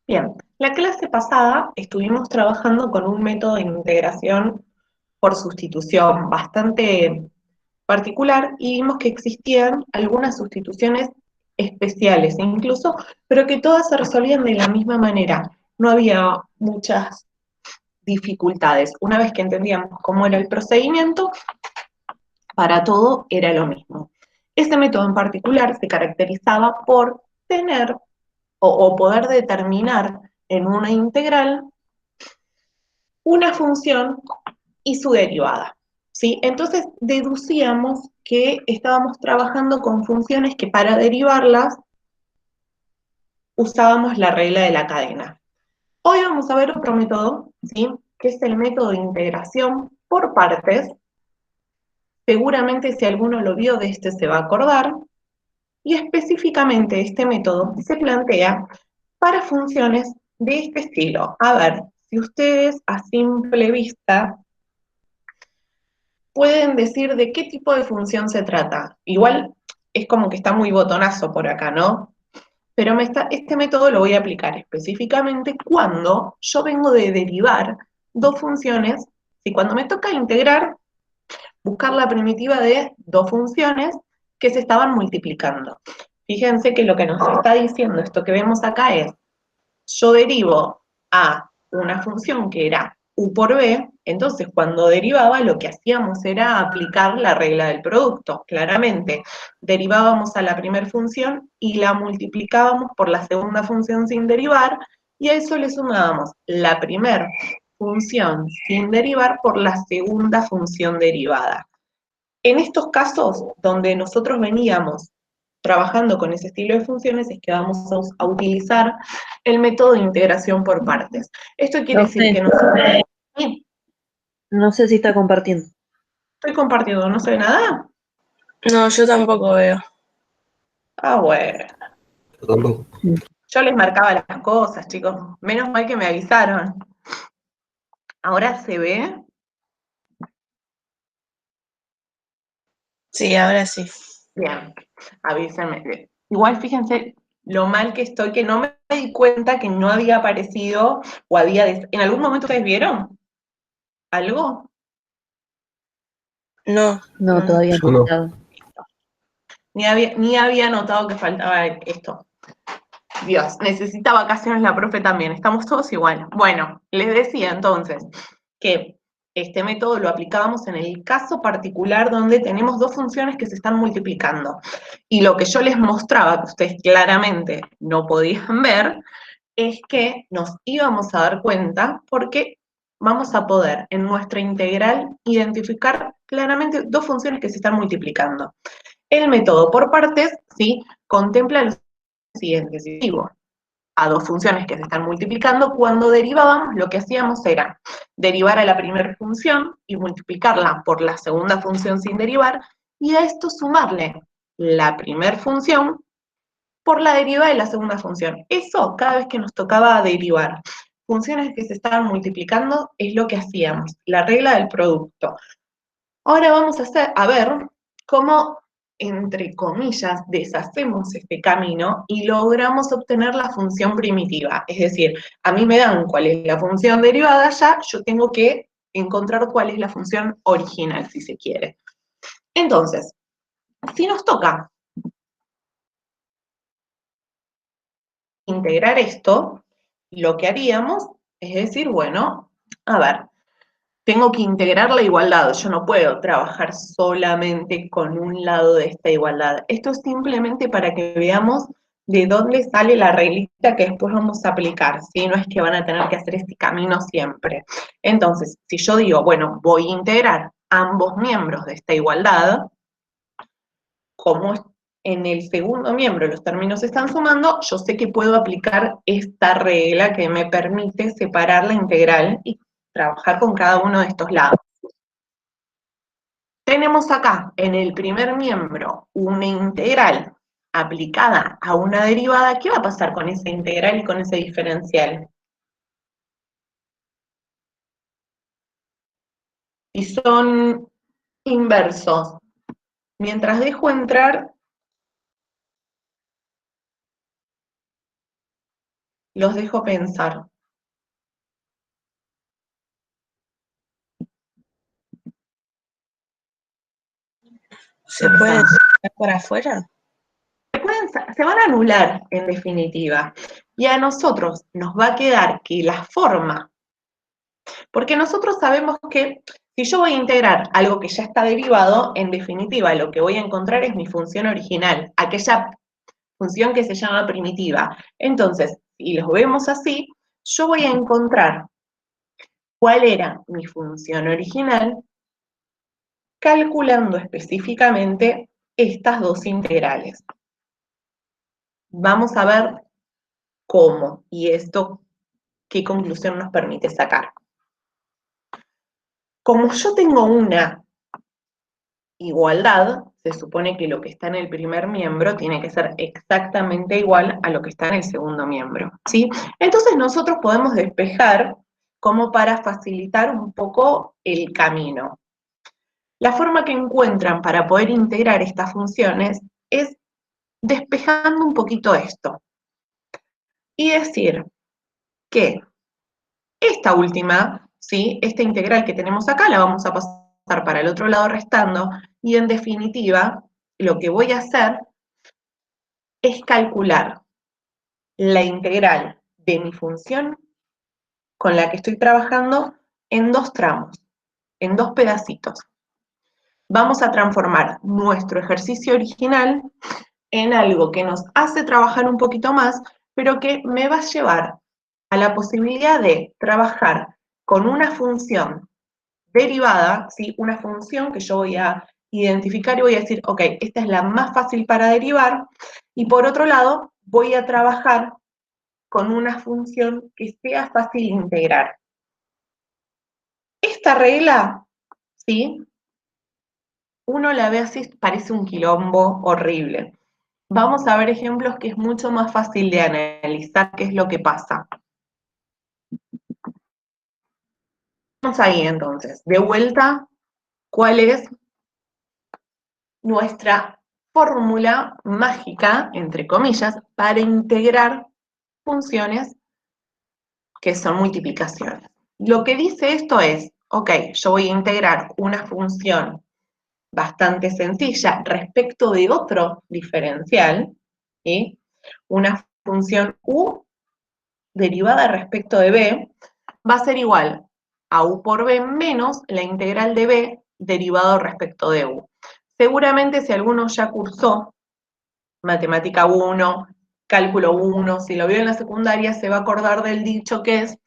Bien, la clase pasada estuvimos trabajando con un método de integración por sustitución bastante particular y vimos que existían algunas sustituciones especiales incluso, pero que todas se resolvían de la misma manera. No había muchas dificultades. Una vez que entendíamos cómo era el procedimiento, para todo era lo mismo. Este método en particular se caracterizaba por tener o poder determinar en una integral una función y su derivada. ¿Sí? Entonces deducíamos que estábamos trabajando con funciones que para derivarlas usábamos la regla de la cadena. Hoy vamos a ver otro método, ¿sí? Que es el método de integración por partes. Seguramente si alguno lo vio de este se va a acordar. Y específicamente este método se plantea para funciones de este estilo. A ver, si ustedes a simple vista pueden decir de qué tipo de función se trata. Igual es como que está muy botonazo por acá, ¿no? Pero este método lo voy a aplicar específicamente cuando yo vengo de derivar dos funciones, y cuando me toca integrar, buscar la primitiva de dos funciones que se estaban multiplicando. Fíjense que lo que nos está diciendo esto que vemos acá es, yo derivo a una función que era u por b, entonces cuando derivaba lo que hacíamos era aplicar la regla del producto, claramente. Derivábamos a la primera función y la multiplicábamos por la segunda función sin derivar, y a eso le sumábamos la primera función sin derivar por la segunda función derivada. En estos casos, donde nosotros veníamos trabajando con ese estilo de funciones, es que vamos a utilizar el método de integración por partes. Esto quiere decir Profe, que nosotros... Sí, no sé si está compartiendo. estoy compartiendo, ¿no se ve nada? No, yo tampoco veo. Ah, bueno. Yo tampoco. Yo les marcaba las cosas, chicos. Menos mal que me avisaron. ¿Ahora se ve? Sí, ahora sí. Bien, avísenme. Igual fíjense lo mal que estoy, que no me di cuenta que no había aparecido o había... ¿En algún momento ustedes vieron algo? No, No, no. todavía Yo no. no. Claro. Ni había notado que faltaba esto. Dios, necesita vacaciones la profe también, estamos todos igual. Bueno, les decía entonces que este método lo aplicábamos en el caso particular donde tenemos dos funciones que se están multiplicando. Y lo que yo les mostraba, que ustedes claramente no podían ver, es que nos íbamos a dar cuenta porque vamos a poder en nuestra integral identificar claramente dos funciones que se están multiplicando. El método por partes, ¿sí? Contempla lo siguiente, si digo a dos funciones que se están multiplicando, cuando derivábamos lo que hacíamos era derivar a la primera función y multiplicarla por la segunda función sin derivar, y a esto sumarle la primera función por la derivada de la segunda función. Eso cada vez que nos tocaba derivar funciones que se estaban multiplicando es lo que hacíamos, la regla del producto. Ahora vamos a ver cómo, entre comillas, deshacemos este camino y logramos obtener la función primitiva. Es decir, a mí me dan cuál es la función derivada ya, yo tengo que encontrar cuál es la función original, si se quiere. Entonces, si nos toca integrar esto, lo que haríamos es decir, bueno, a ver, tengo que integrar la igualdad, yo no puedo trabajar solamente con un lado de esta igualdad. Esto es simplemente para que veamos de dónde sale la reglita que después vamos a aplicar, ¿sí? No es que van a tener que hacer este camino siempre. Entonces, si yo digo, bueno, voy a integrar ambos miembros de esta igualdad, como en el segundo miembro los términos se están sumando, yo sé que puedo aplicar esta regla que me permite separar la integral y trabajar con cada uno de estos lados. Tenemos acá en el primer miembro una integral aplicada a una derivada. ¿Qué va a pasar con esa integral y con ese diferencial? Si son inversos, mientras dejo entrar Los dejo pensar. ¿Se puede sacar por afuera? Se van a anular, en definitiva. Y a nosotros nos va a quedar que la forma, porque nosotros sabemos que si yo voy a integrar algo que ya está derivado, en definitiva lo que voy a encontrar es mi función original, aquella función que se llama primitiva. Entonces, si los vemos así, yo voy a encontrar cuál era mi función original calculando específicamente estas dos integrales. Vamos a ver cómo y esto qué conclusión nos permite sacar. Como yo tengo una igualdad, se supone que lo que está en el primer miembro tiene que ser exactamente igual a lo que está en el segundo miembro, ¿sí? Entonces nosotros podemos despejar como para facilitar un poco el camino. La forma que encuentran para poder integrar estas funciones es despejando un poquito esto y decir que esta última, ¿sí? Esta integral que tenemos acá la vamos a pasar para el otro lado restando y en definitiva lo que voy a hacer es calcular la integral de mi función con la que estoy trabajando en dos tramos, en dos pedacitos. Vamos a transformar nuestro ejercicio original en algo que nos hace trabajar un poquito más, pero que me va a llevar a la posibilidad de trabajar con una función derivada, ¿sí? Una función que yo voy a identificar y voy a decir, ok, esta es la más fácil para derivar, y por otro lado, voy a trabajar con una función que sea fácil de integrar. Esta regla, ¿sí? Uno la ve así, parece un quilombo horrible. Vamos a ver ejemplos que es mucho más fácil de analizar qué es lo que pasa. Vamos ahí entonces, de vuelta, ¿cuál es nuestra fórmula mágica, entre comillas, para integrar funciones que son multiplicaciones? Lo que dice esto es, ok, yo voy a integrar una función bastante sencilla respecto de otro diferencial, ¿sí? Una función u derivada respecto de b va a ser igual a u por b menos la integral de b derivado respecto de u. Seguramente si alguno ya cursó matemática 1, cálculo 1, si lo vio en la secundaria se va a acordar del dicho que es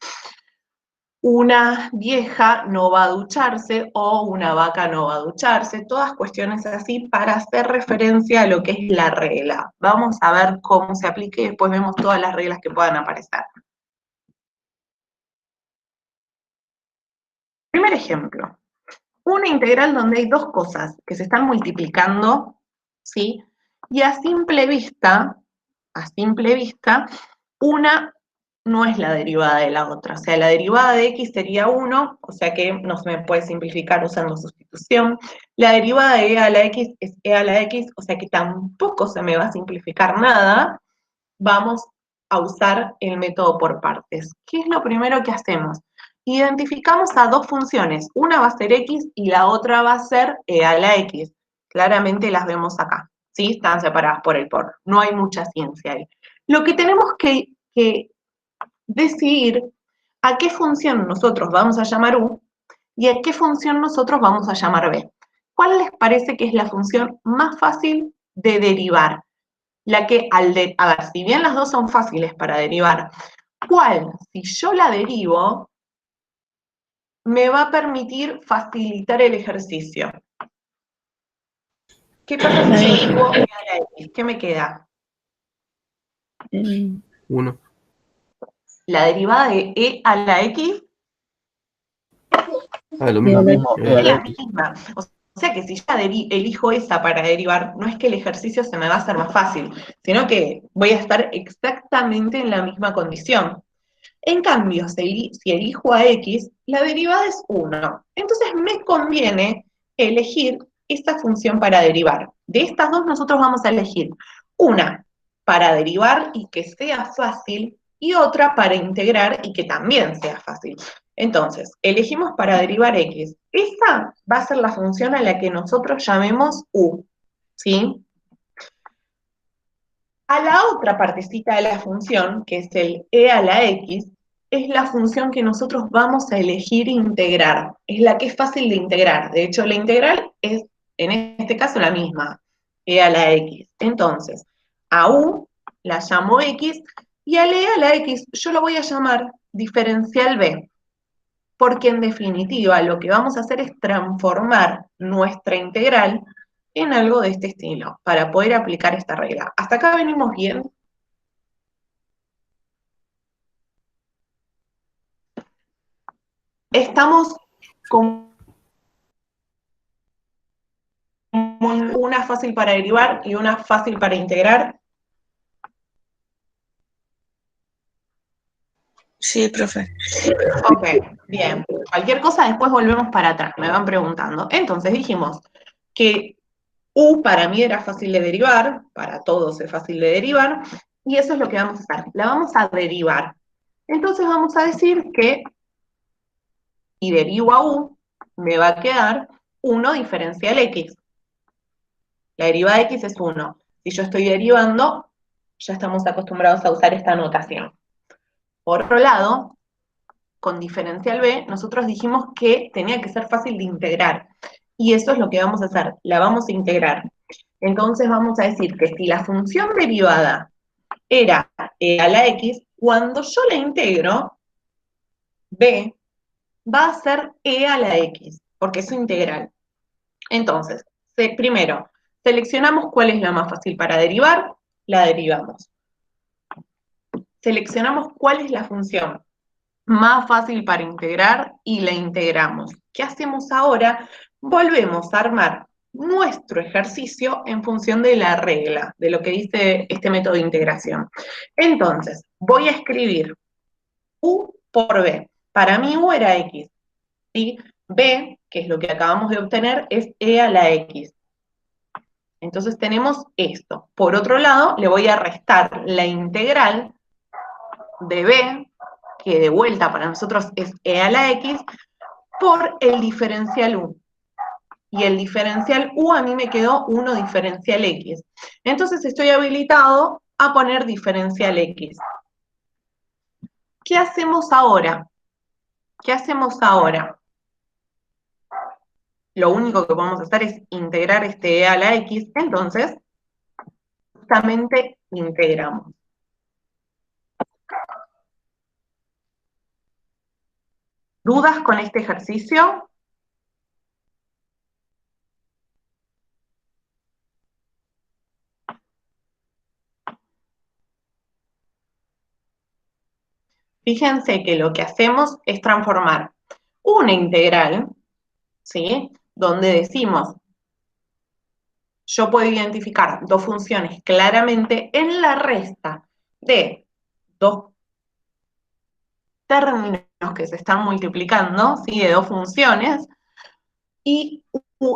una vieja no va a ducharse o una vaca no va a ducharse, todas cuestiones así para hacer referencia a lo que es la regla. Vamos a ver cómo se aplica y después vemos todas las reglas que puedan aparecer. Primer ejemplo, una integral donde hay dos cosas que se están multiplicando, ¿sí? Y a simple vista, una no es la derivada de la otra. O sea, la derivada de x sería 1, o sea que no se me puede simplificar usando sustitución. La derivada de e a la x es e a la x, o sea que tampoco se me va a simplificar nada. Vamos a usar el método por partes. ¿Qué es lo primero que hacemos? Identificamos a dos funciones. Una va a ser x y la otra va a ser e a la x. Claramente las vemos acá, ¿sí? Están separadas por el por. No hay mucha ciencia ahí. Lo que tenemos que decidir a qué función nosotros vamos a llamar u y a qué función nosotros vamos a llamar b. ¿Cuál les parece que es la función más fácil de derivar? La que a ver, si bien las dos son fáciles para derivar, ¿cuál, si yo la derivo, me va a permitir facilitar el ejercicio? ¿Qué pasa si yo derivo e a la x? ¿Qué me queda? 1. La derivada de e a la x Lo mismo. es la misma. O sea que si ya elijo esa para derivar, no es que el ejercicio se me va a hacer más fácil, sino que voy a estar exactamente en la misma condición. En cambio, si elijo a x, la derivada es 1. Entonces me conviene elegir esta función para derivar. De estas dos nosotros vamos a elegir una para derivar y que sea fácil, y otra para integrar y que también sea fácil. Entonces, elegimos para derivar x. Esta va a ser la función a la que nosotros llamemos u, ¿sí? A la otra partecita de la función, que es el e a la x, es la función que nosotros vamos a elegir integrar. Es la que es fácil de integrar. De hecho, la integral es, en este caso, la misma, e a la x. Entonces, a u la llamo x, y al e a la x yo lo voy a llamar diferencial b, porque en definitiva lo que vamos a hacer es transformar nuestra integral en algo de este estilo, para poder aplicar esta regla. ¿Hasta acá venimos bien? Estamos con una fácil para derivar y una fácil para integrar. Sí, profe. Ok, bien. Cualquier cosa después volvemos para atrás, me van preguntando. Entonces dijimos que u para mí era fácil de derivar, para todos es fácil de derivar, y eso es lo que vamos a hacer. La vamos a derivar. Entonces vamos a decir que, y derivo a u, me va a quedar 1 diferencial x. La derivada de x es 1. Si yo estoy derivando, ya estamos acostumbrados a usar esta notación. Por otro lado, con diferencial b, nosotros dijimos que tenía que ser fácil de integrar. Y eso es lo que vamos a hacer, la vamos a integrar. Entonces vamos a decir que si la función derivada era e a la x, cuando yo la integro, b va a ser e a la x, porque es su integral. Entonces, primero, seleccionamos cuál es la más fácil para derivar, la derivamos. Seleccionamos cuál es la función más fácil para integrar y la integramos. ¿Qué hacemos ahora? Volvemos a armar nuestro ejercicio en función de la regla, de lo que dice este método de integración. Entonces, voy a escribir u por b. Para mí u era x, ¿sí? B, que es lo que acabamos de obtener, es e a la x. Entonces tenemos esto. Por otro lado, le voy a restar la integral de b, que de vuelta para nosotros es e a la x, por el diferencial u. Y el diferencial u a mí me quedó 1 diferencial x. Entonces estoy habilitado a poner diferencial x. ¿Qué hacemos ahora? ¿Qué hacemos ahora? Lo único que podemos hacer es integrar este e a la x, entonces justamente integramos. ¿Dudas con este ejercicio? Fíjense que lo que hacemos es transformar una integral, ¿sí? Donde decimos, yo puedo identificar dos funciones claramente en la resta de dos términos que se están multiplicando, ¿sí? De dos funciones, y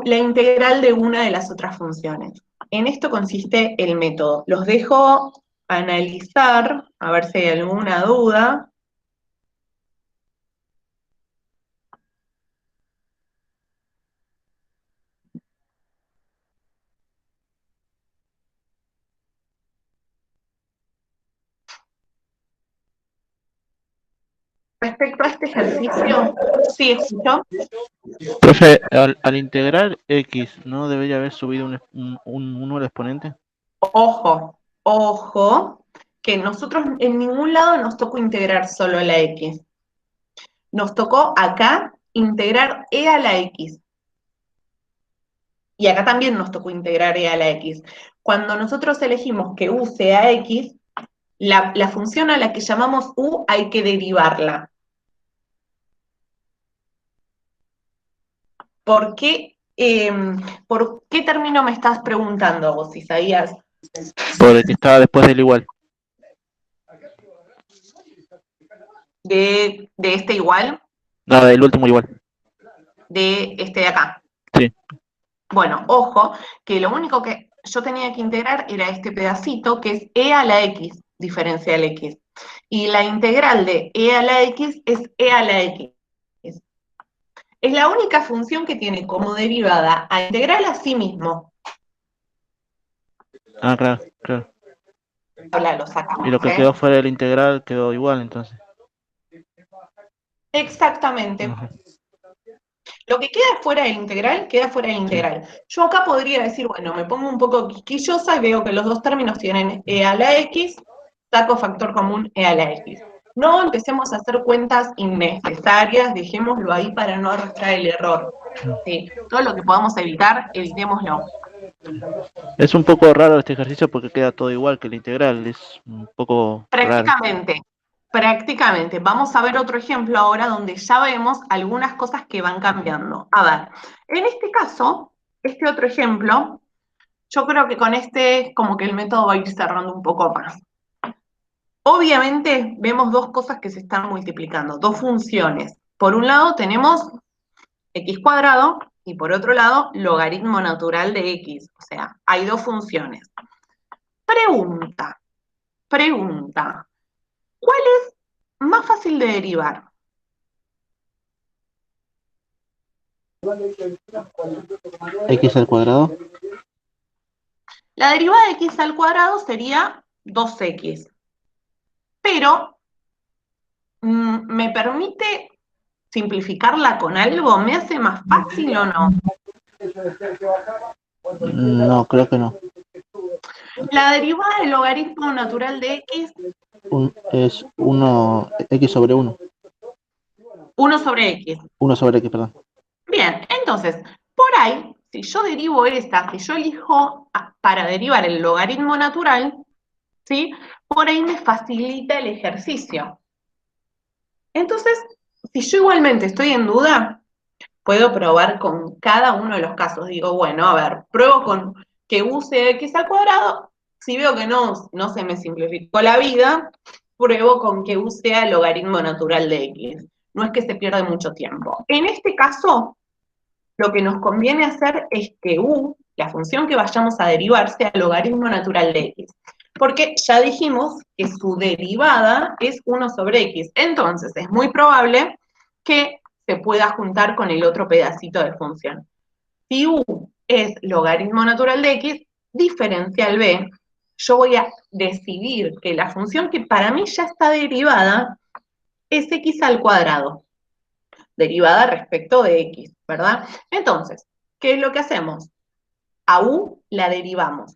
la integral de una de las otras funciones. En esto consiste el método. Los dejo analizar, a ver si hay alguna duda. Respecto a este ejercicio, ¿sí escuchó? Profe, al integrar X, ¿no debería haber subido un número exponente? Ojo, ojo, que nosotros en ningún lado nos tocó integrar solo la X. Nos tocó acá integrar e a la X. Y acá también nos tocó integrar e a la X. Cuando nosotros elegimos que u sea X, la función a la que llamamos u hay que derivarla. ¿Por qué término me estás preguntando vos, Isaías? Por el que estaba después del igual. ¿De este igual? No, del último igual. De este de acá. Sí. Bueno, ojo, que lo único que yo tenía que integrar era este pedacito, que es e a la x, diferencial x. Y la integral de e a la x es e a la x. Es la única función que tiene como derivada a integral a sí mismo. Ah, claro, claro. Ahora lo sacamos, Y lo que quedó fuera del integral quedó igual, entonces. Exactamente. Ajá. Lo que queda fuera del integral, queda fuera del Sí. integral. Yo acá podría decir, bueno, me pongo un poco quisquillosa y veo que los dos términos tienen e a la x, saco factor común e a la x. No empecemos a hacer cuentas innecesarias, dejémoslo ahí para no arrastrar el error. ¿Sí? Todo lo que podamos evitar, evitémoslo. Es un poco raro este ejercicio porque queda todo igual que el integral, es un poco raro. Prácticamente. Vamos a ver otro ejemplo ahora donde ya vemos algunas cosas que van cambiando. A ver, en este caso, este otro ejemplo, yo creo que con este como que el método va a ir cerrando un poco más. Obviamente vemos dos cosas que se están multiplicando, dos funciones. Por un lado tenemos x cuadrado y por otro lado logaritmo natural de x. O sea, hay dos funciones. Pregunta. ¿Cuál es más fácil de derivar? X al cuadrado. La derivada de x al cuadrado sería 2x. Pero, ¿me permite simplificarla con algo? ¿Me hace más fácil o no? No, creo que no. La derivada del logaritmo natural de x, Es 1, X sobre 1. 1 sobre x. 1 sobre X, perdón. Bien, entonces, por ahí, si yo derivo esta, si yo elijo para derivar el logaritmo natural, ¿sí? Por ahí me facilita el ejercicio. Entonces, si yo igualmente estoy en duda, puedo probar con cada uno de los casos. Digo, bueno, a ver, pruebo con que use x al cuadrado. Si veo que no se me simplificó la vida, pruebo con que use el logaritmo natural de x. No es que se pierda mucho tiempo. En este caso, lo que nos conviene hacer es que u, la función que vayamos a derivar, sea el logaritmo natural de x. Porque ya dijimos que su derivada es 1 sobre x. Entonces, es muy probable que se pueda juntar con el otro pedacito de función. Si u es logaritmo natural de x, diferencial b, yo voy a decidir que la función que para mí ya está derivada es x al cuadrado, derivada respecto de x, ¿verdad? Entonces, ¿qué es lo que hacemos? A u la derivamos.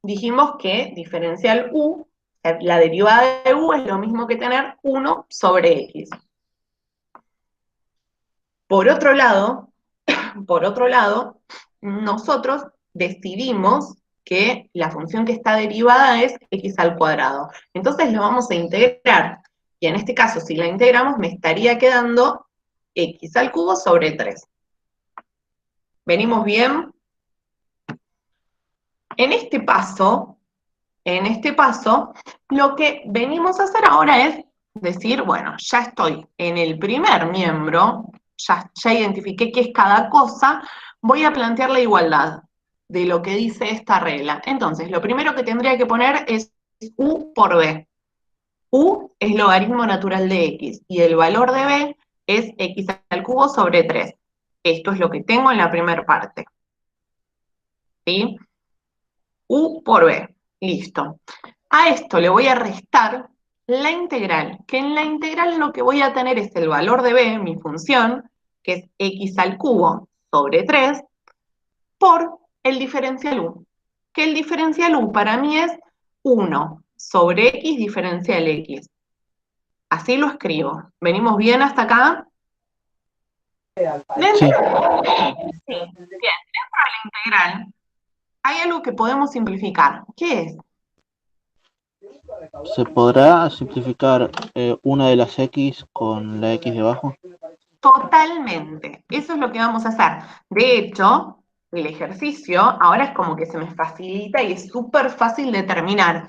Dijimos que diferencial u, la derivada de u es lo mismo que tener 1 sobre x. Por otro lado, nosotros decidimos que la función que está derivada es x al cuadrado. Entonces lo vamos a integrar. Y en este caso, si la integramos, me estaría quedando x al cubo sobre 3. ¿Venimos bien? En este paso, lo que venimos a hacer ahora es decir, bueno, ya estoy en el primer miembro, ya identifiqué qué es cada cosa, voy a plantear la igualdad de lo que dice esta regla. Entonces, lo primero que tendría que poner es u por b. U es logaritmo natural de x, y el valor de b es x al cubo sobre 3. Esto es lo que tengo en la primera parte. ¿Sí? U por b. Listo. A esto le voy a restar la integral, que en la integral lo que voy a tener es el valor de b, mi función, que es x al cubo sobre 3, por el diferencial u. Que el diferencial u para mí es 1 sobre x diferencial x. Así lo escribo. ¿Venimos bien hasta acá? Sí. Sí. Bien, dentro de la integral hay algo que podemos simplificar. ¿Qué es? ¿Se podrá simplificar una de las X con la X debajo? Totalmente. Eso es lo que vamos a hacer. De hecho, el ejercicio ahora es como que se me facilita y es súper fácil de terminar.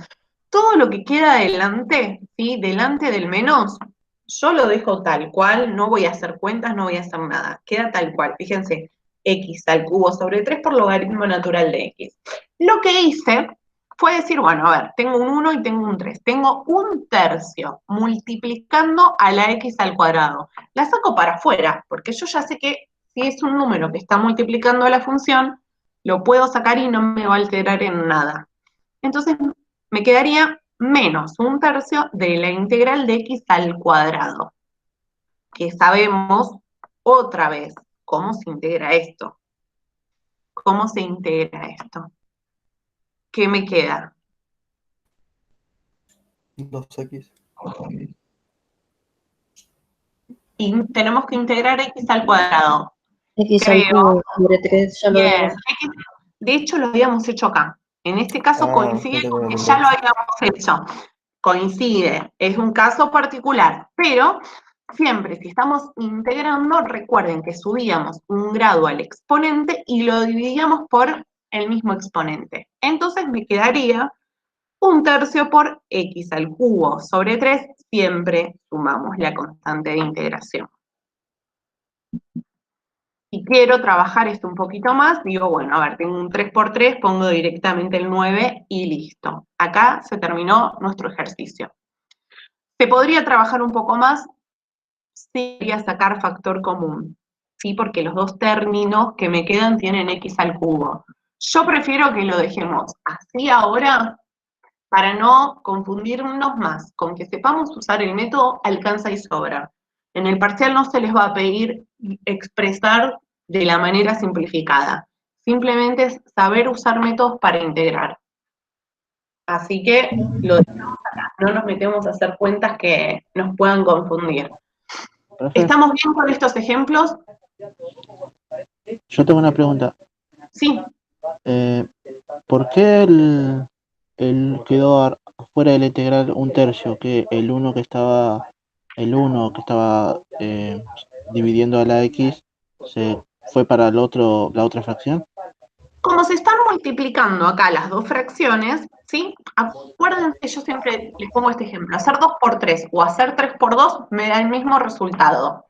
Todo lo que queda delante, ¿sí? Delante del menos, yo lo dejo tal cual, no voy a hacer cuentas, no voy a hacer nada. Queda tal cual. Fíjense, x al cubo sobre 3 por logaritmo natural de x. Lo que hice fue decir, bueno, a ver, tengo un 1 y tengo un 3. Tengo un tercio multiplicando a la x al cuadrado. La saco para afuera, porque yo ya sé que si es un número que está multiplicando la función, lo puedo sacar y no me va a alterar en nada. Entonces me quedaría menos un tercio de la integral de x al cuadrado, que sabemos otra vez cómo se integra esto. ¿Cómo se integra esto? ¿Qué me queda? 2x. Y tenemos que integrar x al cuadrado. X al Creo. cubo sobre 3, ya lo Bien. habíamos. De hecho, lo habíamos hecho acá. En este caso Ah, coincide yo con tengo que que ya lo entender. habíamos hecho. Coincide. Es un caso particular. Pero siempre, si estamos integrando, recuerden que subíamos un grado al exponente y lo dividíamos por el mismo exponente. Entonces me quedaría un tercio por x al cubo sobre 3, siempre sumamos la constante de integración. Si quiero trabajar esto un poquito más, digo, bueno, a ver, tengo un 3 por 3, pongo directamente el 9 y listo. Acá se terminó nuestro ejercicio. ¿Se podría trabajar un poco más? Sí, podría sacar factor común, ¿sí? Porque los dos términos que me quedan tienen x al cubo. Yo prefiero que lo dejemos así ahora, para no confundirnos más, con que sepamos usar el método alcanza y sobra. En el parcial no se les va a pedir expresar de la manera simplificada. Simplemente es saber usar métodos para integrar. Así que lo dejamos acá. No nos metemos a hacer cuentas que nos puedan confundir. Profe, ¿Estamos bien con estos ejemplos? yo tengo una pregunta. Sí. ¿Por qué el quedó fuera de la integral un tercio? Que el 1 que estaba dividiendo a la x se fue para la otra fracción. Como se están multiplicando acá las dos fracciones, ¿sí? Acuérdense, yo siempre les pongo este ejemplo, hacer 2 por 3 o hacer 3 por 2 me da el mismo resultado.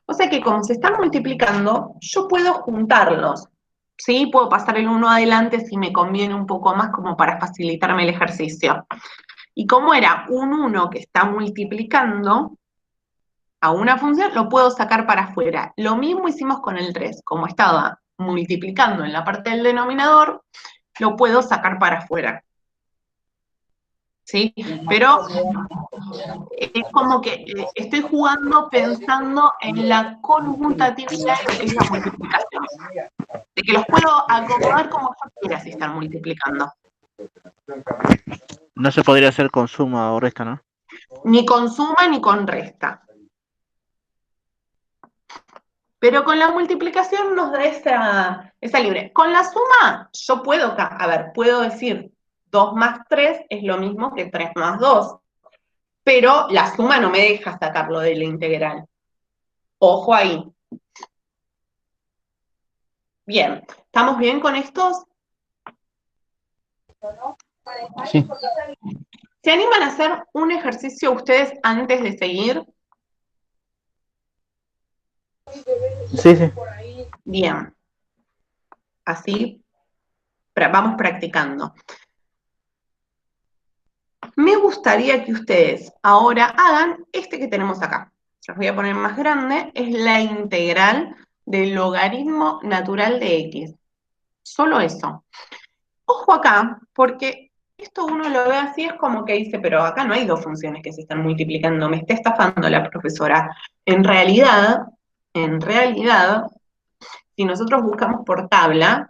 O sea que como se están multiplicando, yo puedo juntarlos, ¿sí? Puedo pasar el 1 adelante si me conviene un poco más como para facilitarme el ejercicio. Y como era un 1 que está multiplicando a una función, lo puedo sacar para afuera. Lo mismo hicimos con el 3, como estaba multiplicando en la parte del denominador, lo puedo sacar para afuera. ¿Sí? Pero es como que estoy jugando pensando en la conmutatividad de lo que es la multiplicación. De que los puedo acomodar como yo quiera si están multiplicando. No se podría hacer con suma o resta, ¿no? Ni con suma ni con resta. Pero con la multiplicación nos da esa libre. Con la suma, yo puedo, a ver, puedo decir 2 más 3 es lo mismo que 3 más 2. Pero la suma no me deja sacarlo de la integral. Ojo ahí. Bien, ¿estamos bien con estos? Sí. ¿Se animan a hacer un ejercicio ustedes antes de seguir? Sí, sí. Bien. Así vamos practicando. Me gustaría que ustedes ahora hagan este que tenemos acá. Los voy a poner más grande. Es la integral del logaritmo natural de x. Solo eso. Ojo acá, porque esto uno lo ve así, es como que dice, pero acá no hay dos funciones que se están multiplicando, me está estafando la profesora. En realidad, si nosotros buscamos por tabla,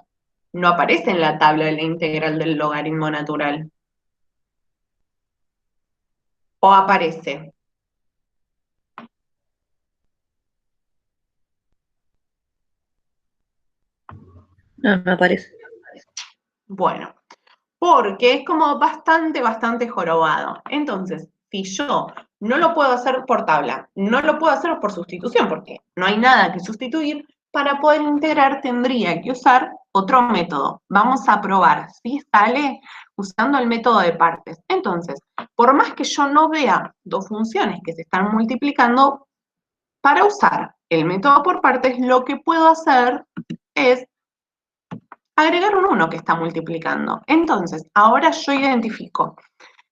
no aparece en la tabla de la integral del logaritmo natural. O aparece. No, me parece. Bueno, porque es como bastante jorobado. Entonces, si yo no lo puedo hacer por tabla, no lo puedo hacer por sustitución, porque no hay nada que sustituir, para poder integrar tendría que usar otro método. Vamos a probar si sale usando el método de partes. Entonces, por más que yo no vea dos funciones que se están multiplicando, para usar el método por partes, lo que puedo hacer es agregar un 1 que está multiplicando. Entonces, ahora yo identifico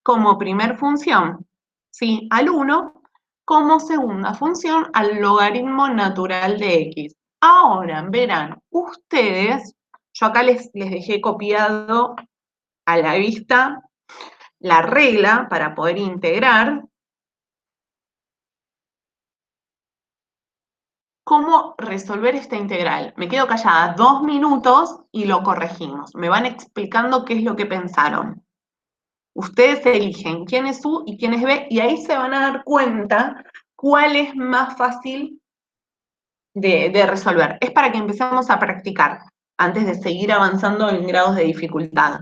como primer función, ¿sí?, al 1, como segunda función al logaritmo natural de x. Ahora verán ustedes, yo acá les dejé copiado a la vista la regla para poder integrar. ¿Cómo resolver esta integral? Me quedo callada 2 minutos y lo corregimos. Me van explicando qué es lo que pensaron. Ustedes eligen quién es U y quién es B, y ahí se van a dar cuenta cuál es más fácil de resolver. Es para que empecemos a practicar antes de seguir avanzando en grados de dificultad.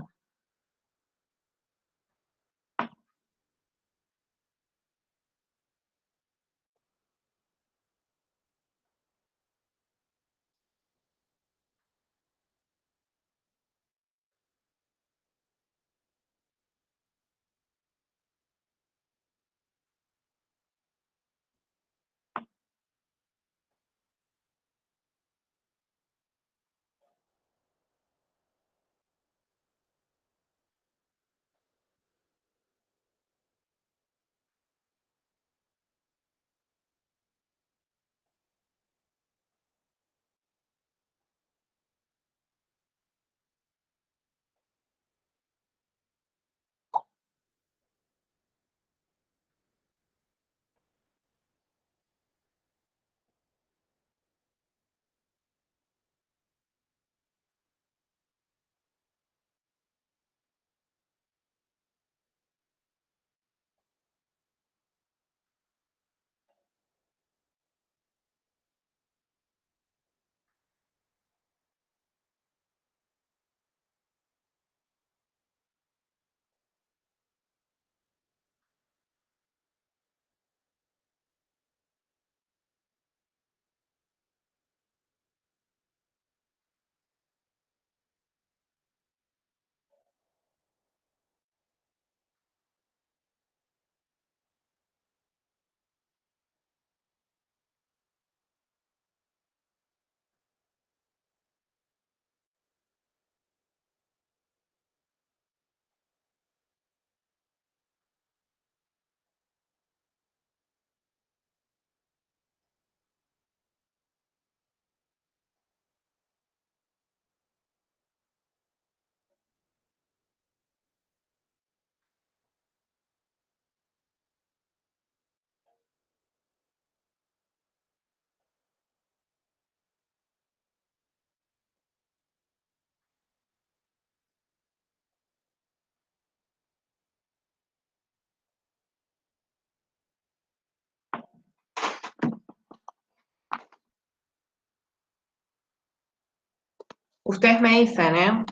Ustedes me dicen, ¿eh?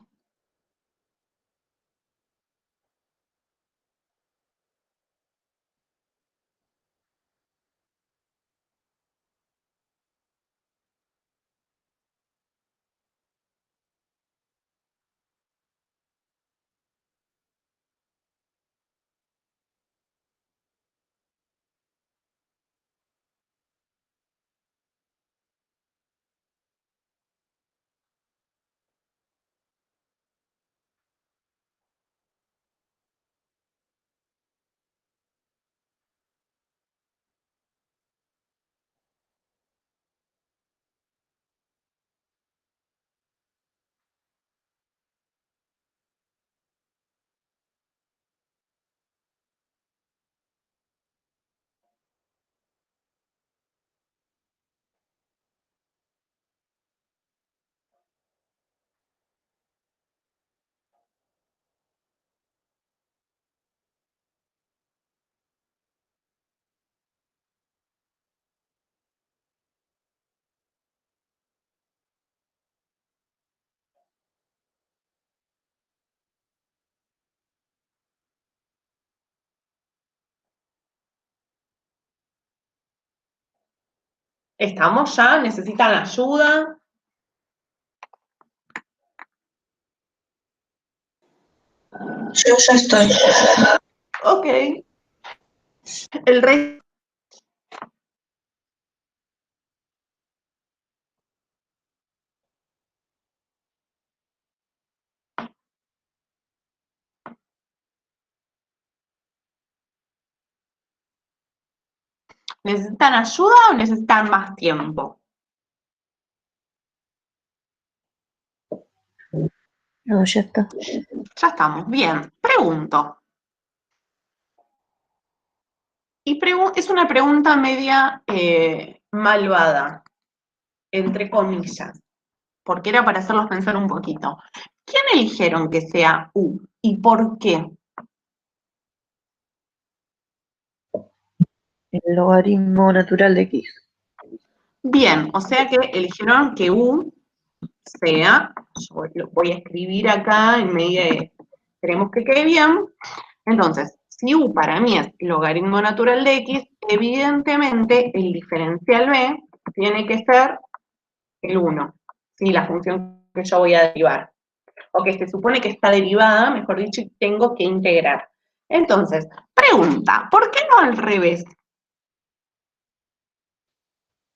¿Estamos ya? ¿Necesitan ayuda? Yo ya estoy. Ok. El resto ¿Necesitan ayuda o necesitan más tiempo? No, ya está. Ya estamos, bien. Pregunto. Y es una pregunta media malvada, entre comillas, porque era para hacerlos pensar un poquito. ¿Quién eligieron que sea U y por qué? El logaritmo natural de X. Bien, o sea que eligieron que U sea, yo lo voy a escribir acá en medio de, queremos que quede bien. Entonces, si U para mí es logaritmo natural de X, evidentemente el diferencial B tiene que ser el 1, ¿sí? La función que yo voy a derivar, o que se supone que está derivada, mejor dicho, y tengo que integrar. Entonces, pregunta, ¿por qué no al revés?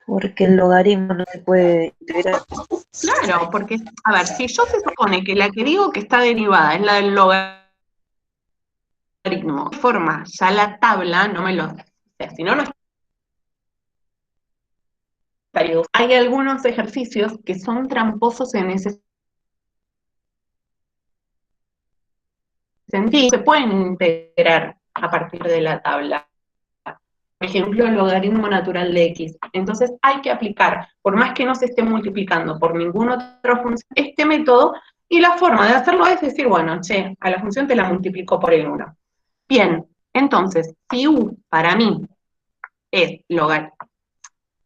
Porque el logaritmo no se puede integrar. Claro, porque, a ver, si yo se supone que la que digo que está derivada es la del logaritmo, de forma, ya la tabla, no me lo, o sea, si no, no estaría. Hay algunos ejercicios que son tramposos en ese sentido, se pueden integrar a partir de la tabla. Por ejemplo, el logaritmo natural de X. Entonces hay que aplicar, por más que no se esté multiplicando por ninguna otra función, este método, y la forma de hacerlo es decir, bueno, che, a la función te la multiplico por el 1. Bien, entonces, si U para mí es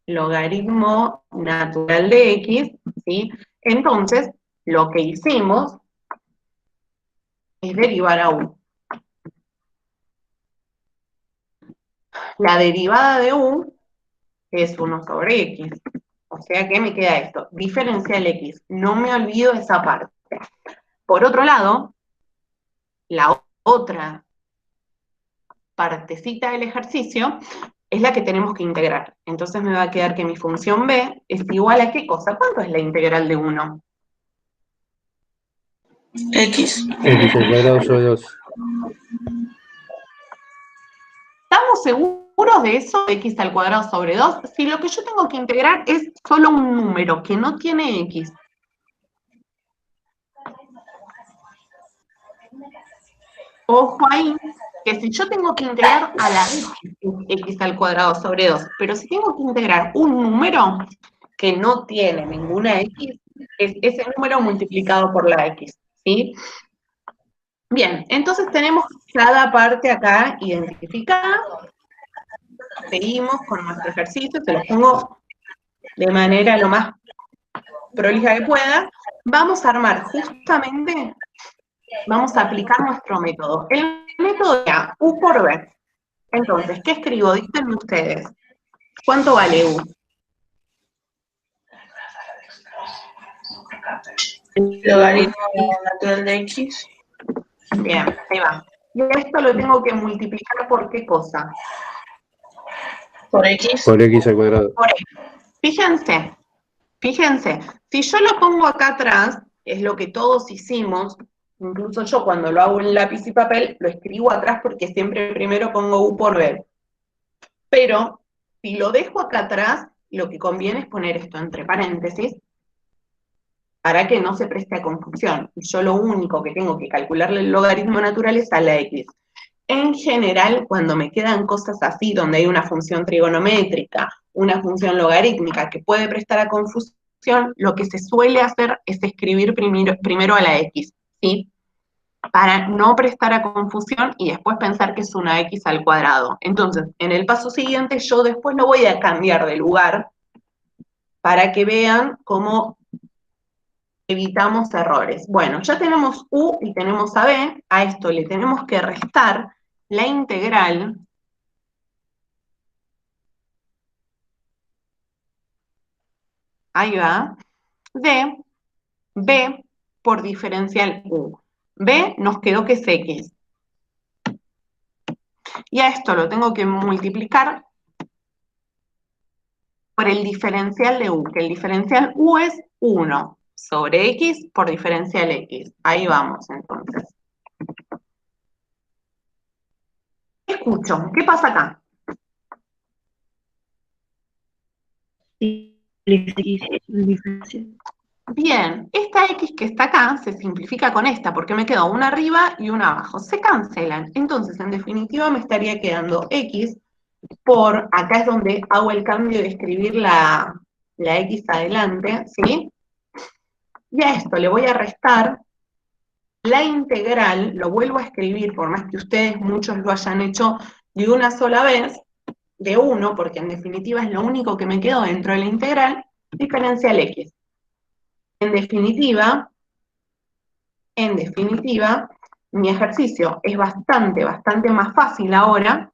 logaritmo natural de X, ¿sí? Entonces, lo que hicimos es derivar a U. La derivada de U es 1 sobre X. O sea que me queda esto, diferencial X. No me olvido esa parte. Por otro lado, la otra partecita del ejercicio es la que tenemos que integrar. Entonces me va a quedar que mi función B es igual a ¿qué cosa? ¿Cuánto es la integral de 1? X. X al cuadrado sobre 2. ¿Estamos seguros de eso? X al cuadrado sobre 2. Si lo que yo tengo que integrar es solo un número que no tiene X. Ojo ahí, que si yo tengo que integrar a la X al cuadrado sobre 2, pero si tengo que integrar un número que no tiene ninguna X, es ese número multiplicado por la X, ¿sí? Bien, entonces tenemos cada parte acá identificada. Seguimos con nuestro ejercicio, se los pongo de manera lo más prolija que pueda. Vamos a armar justamente, vamos a aplicar nuestro método. El método era U por B. Entonces, ¿qué escribo? Díganme ustedes. ¿Cuánto vale U? Logaritmo natural de X. Bien, ahí va. Y esto lo tengo que multiplicar por ¿qué cosa? Por X. Por X al cuadrado. Por X. Fíjense, si yo lo pongo acá atrás, es lo que todos hicimos, incluso yo cuando lo hago en lápiz y papel, lo escribo atrás porque siempre primero pongo U por B. Pero, si lo dejo acá atrás, lo que conviene es poner esto entre paréntesis, para que no se preste a confusión. Y yo lo único que tengo que calcularle el logaritmo natural es a la X. En general, cuando me quedan cosas así, donde hay una función trigonométrica, una función logarítmica que puede prestar a confusión, lo que se suele hacer es escribir primero a la X, ¿sí? Para no prestar a confusión y después pensar que es una X al cuadrado. Entonces, en el paso siguiente, yo después lo voy a cambiar de lugar para que vean cómo evitamos errores. Bueno, ya tenemos U y tenemos a B, a esto le tenemos que restar la integral ahí va, de B por diferencial U. B nos quedó que es X. Y a esto lo tengo que multiplicar por el diferencial de U, que el diferencial U es 1 sobre X por diferencial X. Ahí vamos, entonces. Escucho, ¿qué pasa acá? Diferencia. Bien, esta X que está acá se simplifica con esta, porque me quedó una arriba y una abajo. Se cancelan. Entonces, en definitiva, me estaría quedando X por, acá es donde hago el cambio de escribir la X adelante, ¿sí? Y a esto le voy a restar la integral, lo vuelvo a escribir, por más que ustedes muchos lo hayan hecho de una sola vez, de 1, porque en definitiva es lo único que me quedó dentro de la integral, diferencial X. En definitiva, mi ejercicio es bastante más fácil ahora,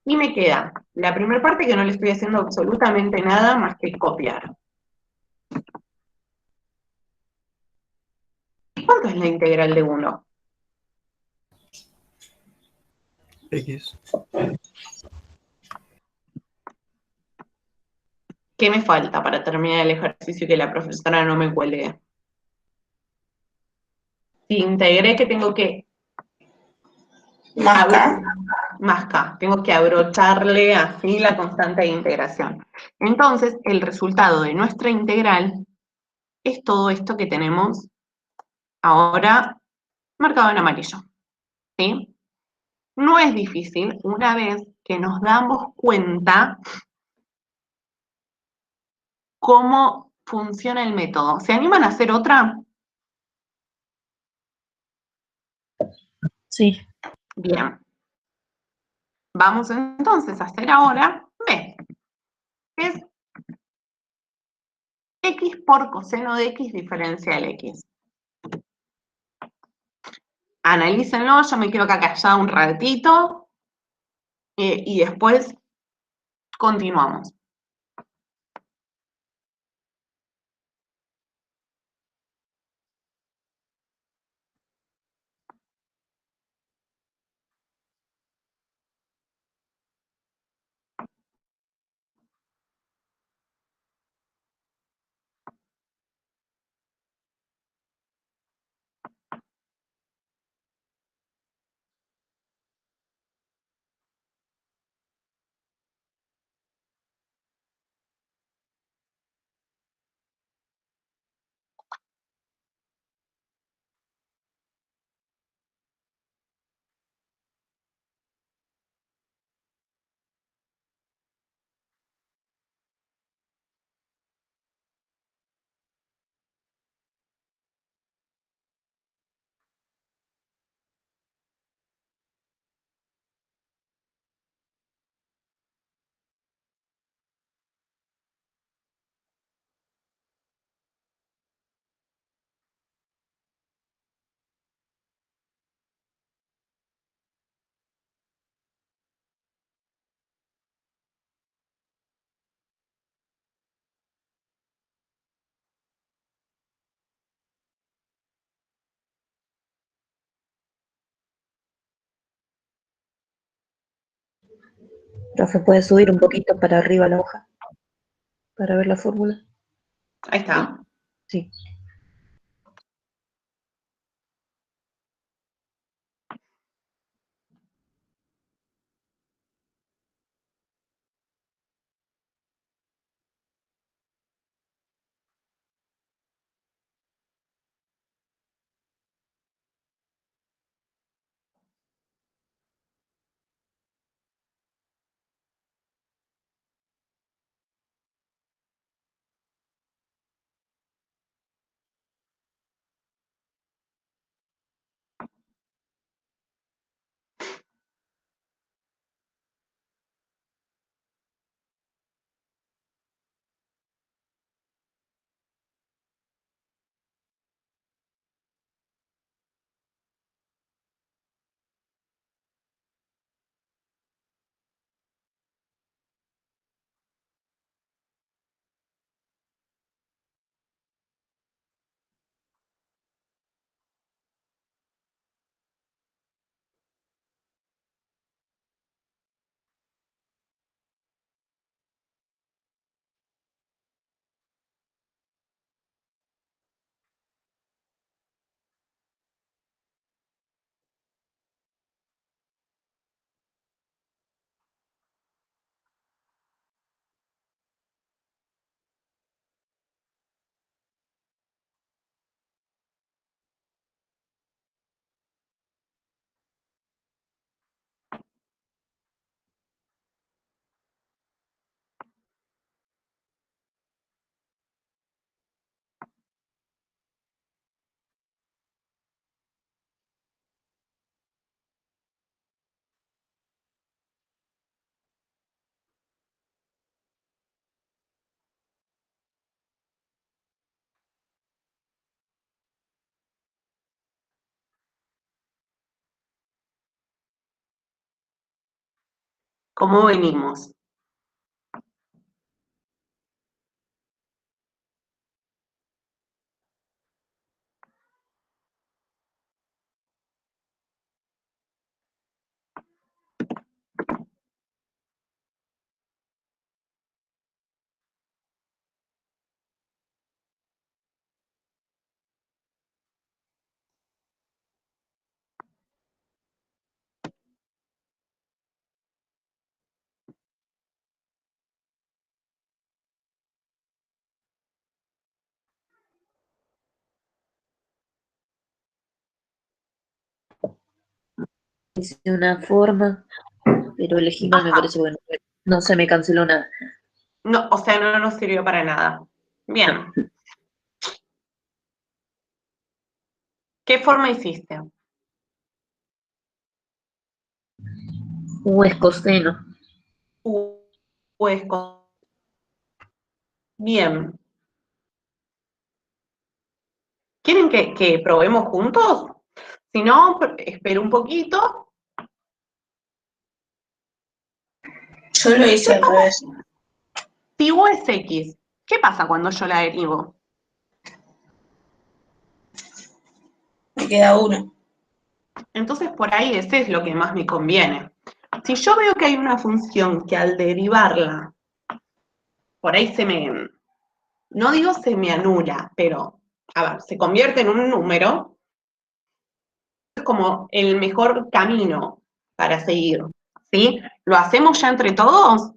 y me queda la primera parte que no le estoy haciendo absolutamente nada más que copiar. ¿Cuánto es la integral de 1? X. ¿Qué me falta para terminar el ejercicio y que la profesora no me cuelgue? Si integré, que tengo que Más K. más K, tengo que abrocharle así la constante de integración. Entonces, el resultado de nuestra integral es todo esto que tenemos ahora marcado en amarillo, ¿sí? No es difícil una vez que nos damos cuenta cómo funciona el método. ¿Se animan a hacer otra? Sí. Bien. Vamos entonces a hacer ahora B, que es X por coseno de X diferencial X. Analícenlo, yo me quedo acá callada un ratito y después continuamos. Profe, ¿puede subir un poquito para arriba la hoja para ver la fórmula? Ahí está. Sí. ¿Cómo venimos? Hice una forma, pero elegí mal, me Ajá. parece bueno. No se me canceló nada. No, o sea, no nos sirvió para nada. Bien. ¿Qué forma hiciste? Es coseno. Pues bien. ¿Quieren que probemos juntos? Si no, espero un poquito. Yo lo hice al revés. Si U es X, ¿qué pasa cuando yo la derivo? Me queda 1. Entonces, por ahí ese es lo que más me conviene. Si yo veo que hay una función que al derivarla, por ahí no digo se me anula, pero, a ver, se convierte en un número, es como el mejor camino para seguir, ¿sí? ¿Lo hacemos ya entre todos?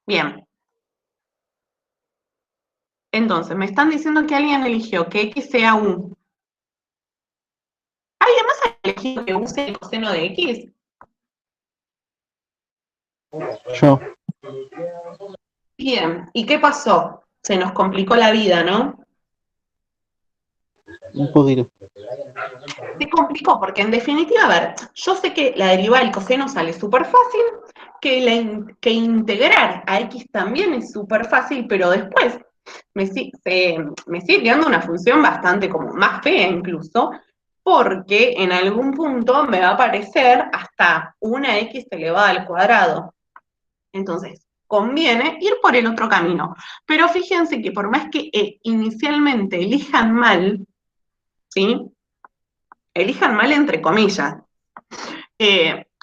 Bien. Entonces, me están diciendo que alguien eligió que X sea U. ¿Alguien más ha elegido que U sea el coseno de X? Yo. Bien. ¿Y qué pasó? Se nos complicó la vida, ¿no? Un poquito. Se complicó porque en definitiva, a ver, yo sé que la derivada del coseno sale súper fácil, que integrar a X también es súper fácil, pero después me sigue quedando una función bastante como más fea incluso, porque en algún punto me va a aparecer hasta una X elevada al cuadrado. Entonces, conviene ir por el otro camino. Pero fíjense que por más que inicialmente elijan mal, ¿sí? Elijan mal entre comillas.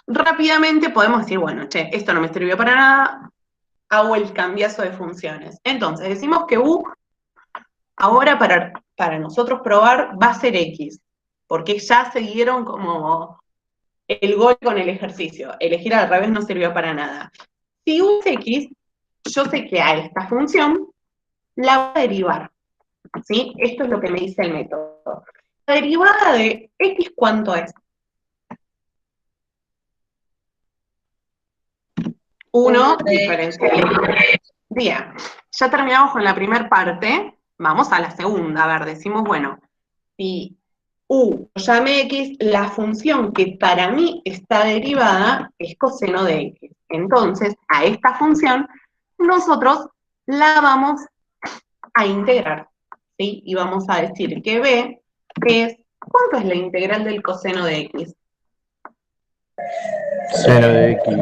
Rápidamente podemos decir, bueno, che, esto no me sirvió para nada, hago el cambiazo de funciones. Entonces, decimos que U ahora para nosotros probar va a ser X, porque ya se dieron como el gol con el ejercicio. Elegir al revés no sirvió para nada. Si U es X, yo sé que a esta función la voy a derivar, ¿sí? Esto es lo que me dice el método. La derivada de X, ¿cuánto es? 1 diferencia. Bien, ya terminamos con la primera parte, vamos a la segunda. A ver, decimos, bueno, si U lo llame X, la función que para mí está derivada es coseno de X. Entonces, a esta función nosotros la vamos a integrar, ¿sí? Y vamos a decir que B es, ¿cuánto es la integral del coseno de X? Seno de X.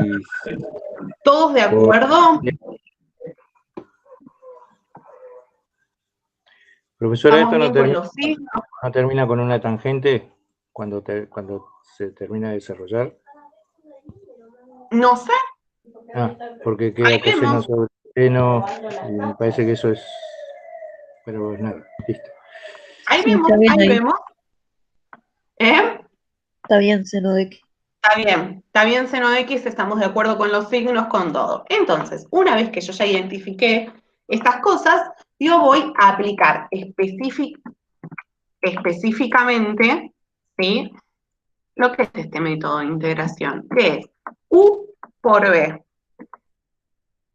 ¿Todos de acuerdo? Profesora, Vamos ¿esto bien con los signos. no termina con una tangente cuando se termina de desarrollar? No sé, Porque queda ahí coseno vemos. sobre seno y me parece que eso es... Pero nada, listo. Ahí Sí, vemos, está bien ahí ahí. vemos. ¿Eh? Está bien, seno de X. Está bien seno de X, estamos de acuerdo con los signos, con todo. Entonces, una vez que yo ya identifiqué estas cosas, yo voy a aplicar específicamente, ¿sí? Lo que es este método de integración, que es U por B.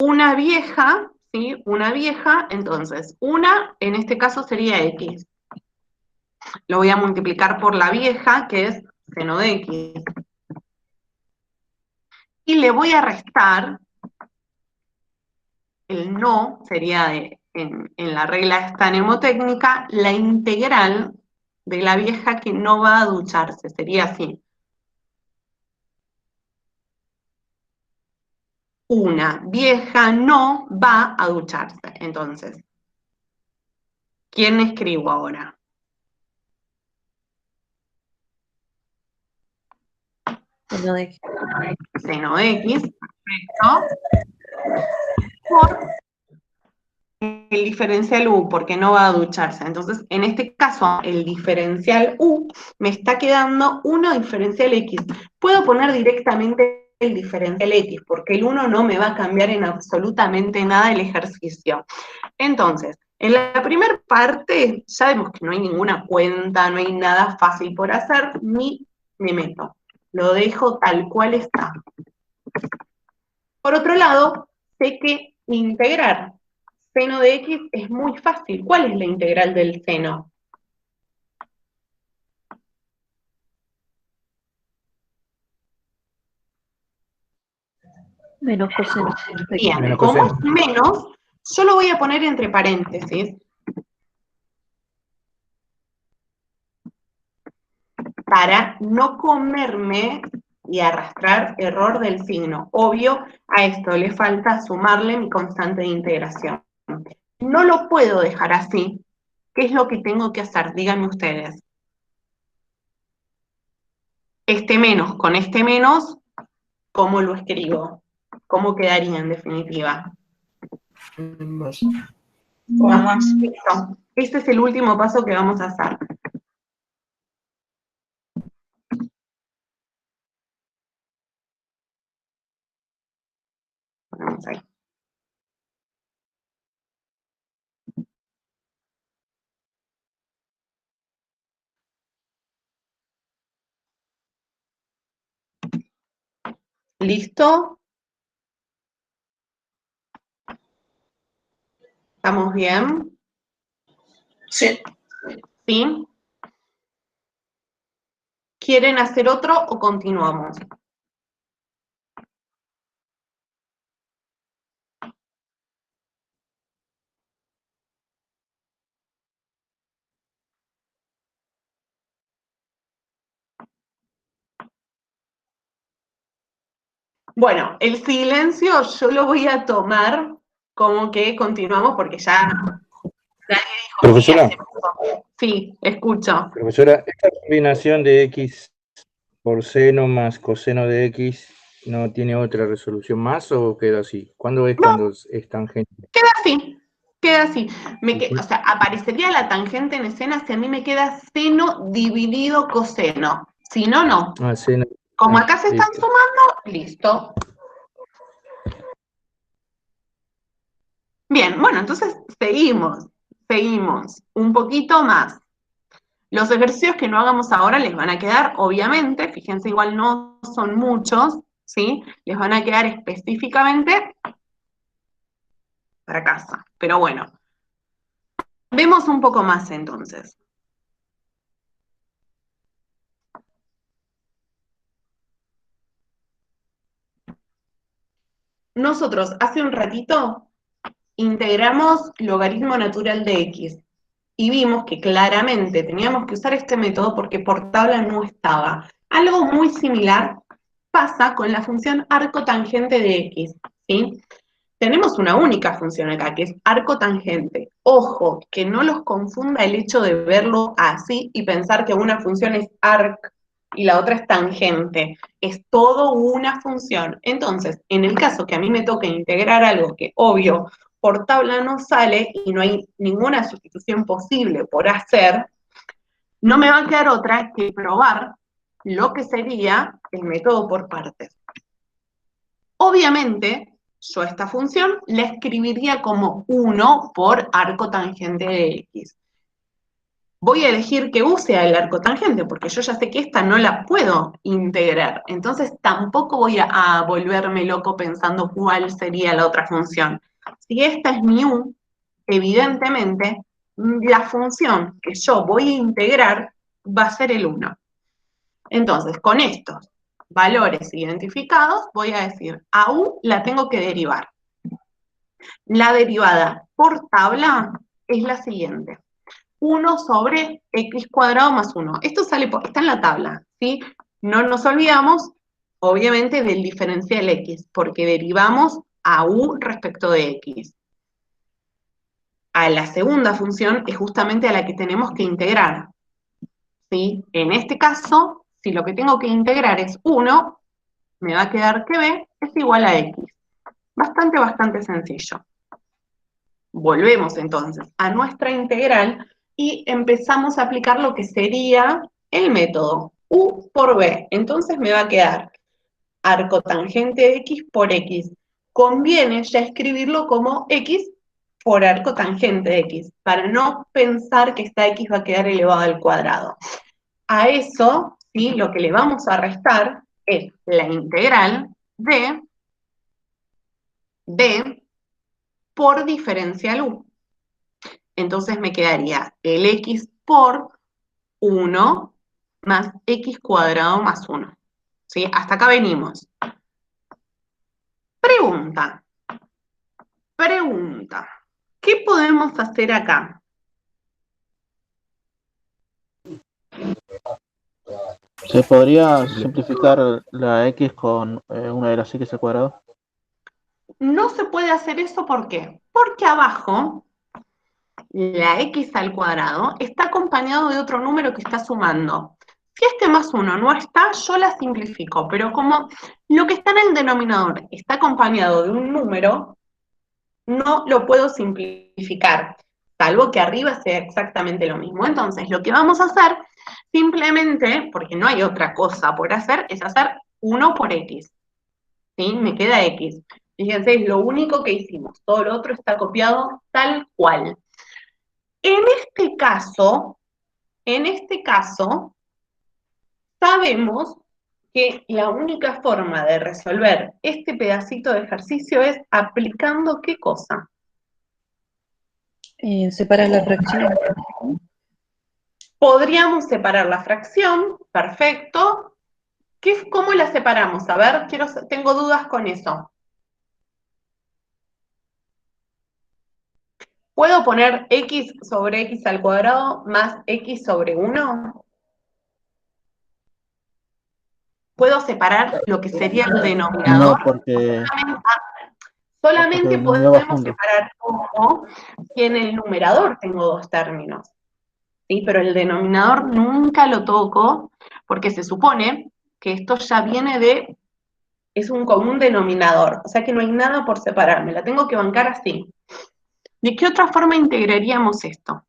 Una vieja, ¿sí? Una vieja, entonces, una en este caso sería X. Lo voy a multiplicar por la vieja, que es seno de X. y le voy a restar, el no sería en la regla esta mnemotécnica, la integral de la vieja que no va a ducharse, sería así. Una vieja no va a ducharse. Entonces, ¿quién escribo ahora? Seno de X. Seno de X, perfecto. Por el diferencial U, porque no va a ducharse. Entonces, en este caso, el diferencial U me está quedando 1 diferencial X. Puedo poner directamente el diferencial X, porque el 1 no me va a cambiar en absolutamente nada el ejercicio. Entonces, en la primera parte, ya vemos que no hay ninguna cuenta, no hay nada fácil por hacer, ni me meto. Lo dejo tal cual está. Por otro lado, sé que integrar seno de X es muy fácil. ¿Cuál es la integral del seno? Menos coseno. Bien, Menos como coseno. es menos, yo lo voy a poner entre paréntesis para no comerme y arrastrar error del signo. Obvio, a esto le falta sumarle mi constante de integración. No lo puedo dejar así. ¿Qué es lo que tengo que hacer? Díganme ustedes. Este menos con este menos, ¿cómo lo escribo? ¿Cómo quedaría en definitiva? Como más. Listo. Este es el último paso que vamos a hacer. Ponemos ahí. ¿Listo? ¿Estamos bien? Sí. ¿Sí? ¿Quieren hacer otro o continuamos? Bueno, el silencio yo lo voy a tomar como que continuamos porque ya nadie dijo Profesora. sí, sí, escucho. Profesora, esta combinación de X por seno más coseno de X no tiene otra resolución más o queda así. ¿Cuándo es cuando es tangente? Queda así, queda así. O sea, aparecería la tangente en escena si a mí me queda seno dividido coseno. Si no, no. Ah, seno. Como acá se están Listo. sumando, listo. Bien, bueno, entonces seguimos un poquito más. Los ejercicios que no hagamos ahora les van a quedar, obviamente, fíjense, igual no son muchos, ¿sí? Les van a quedar específicamente para casa. Pero bueno, vemos un poco más entonces. Nosotros hace un ratito integramos logaritmo natural de X y vimos que claramente teníamos que usar este método porque por tabla no estaba. Algo muy similar pasa con la función arco tangente de X, ¿sí? Tenemos una única función acá, que es arco tangente. Ojo, que no los confunda el hecho de verlo así y pensar que una función es arc y la otra es tangente. Es todo una función. Entonces, en el caso que a mí me toque integrar algo que, obvio, por tabla no sale y no hay ninguna sustitución posible por hacer, no me va a quedar otra que probar lo que sería el método por partes. Obviamente, yo esta función la escribiría como 1 por arco tangente de X. Voy a elegir que use el arco tangente, porque yo ya sé que esta no la puedo integrar. Entonces tampoco voy a volverme loco pensando cuál sería la otra función. Si esta es mi U, evidentemente, la función que yo voy a integrar va a ser el 1. Entonces, con estos valores identificados, voy a decir, a u la tengo que derivar. La derivada por tabla es la siguiente. 1 sobre x cuadrado más 1. Esto sale está en la tabla, ¿sí? No nos olvidamos, obviamente, del diferencial x, porque derivamos a u respecto de x. A la segunda función es justamente a la que tenemos que integrar, ¿sí? En este caso, si lo que tengo que integrar es 1, me va a quedar que b es igual a x. Bastante sencillo. Volvemos entonces a nuestra integral y empezamos a aplicar lo que sería el método u por b. Entonces me va a quedar arco tangente de x por x. Conviene ya escribirlo como x por arco tangente de x, para no pensar que esta x va a quedar elevado al cuadrado. A eso, ¿sí? Lo que le vamos a restar es la integral de b por diferencial u. Entonces me quedaría el x por 1 más x cuadrado más 1. ¿Sí? Hasta acá venimos. Pregunta. ¿Qué podemos hacer acá? ¿Se podría simplificar la x con una de las x al cuadrado? No se puede hacer eso, ¿por qué? Porque abajo la x al cuadrado está acompañado de otro número que está sumando. Si este más 1 no está, yo la simplifico, pero como lo que está en el denominador está acompañado de un número, no lo puedo simplificar, salvo que arriba sea exactamente lo mismo. Entonces, lo que vamos a hacer, simplemente, porque no hay otra cosa por hacer, es hacer 1 por x. ¿Sí? Me queda x. Fíjense, es lo único que hicimos. Todo lo otro está copiado tal cual. En este caso, sabemos que la única forma de resolver este pedacito de ejercicio es aplicando ¿qué cosa? Separar la fracción. Podríamos separar la fracción, perfecto. ¿Cómo la separamos? A ver, tengo dudas con eso. ¿Puedo poner x sobre x al cuadrado más x sobre 1? ¿Puedo separar lo que sería el denominador? No, porque Solamente el número va podemos junto. separar como si en el numerador tengo dos términos. ¿Sí? Pero el denominador nunca lo toco porque se supone que esto ya viene es un común denominador, o sea que no hay nada por separar, me la tengo que bancar así. ¿De qué otra forma integraríamos esto?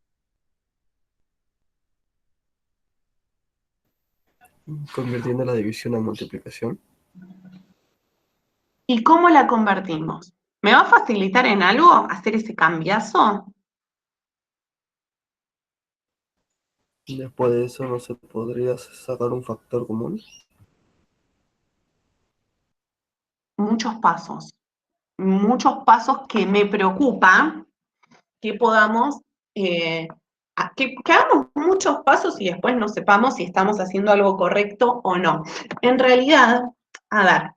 Convirtiendo la división a multiplicación. ¿Y cómo la convertimos? ¿Me va a facilitar en algo hacer ese cambiazo? Después de eso, ¿no se podría sacar un factor común? Muchos pasos que me preocupa que podamos, que hagamos muchos pasos y después no sepamos si estamos haciendo algo correcto o no. En realidad, a ver,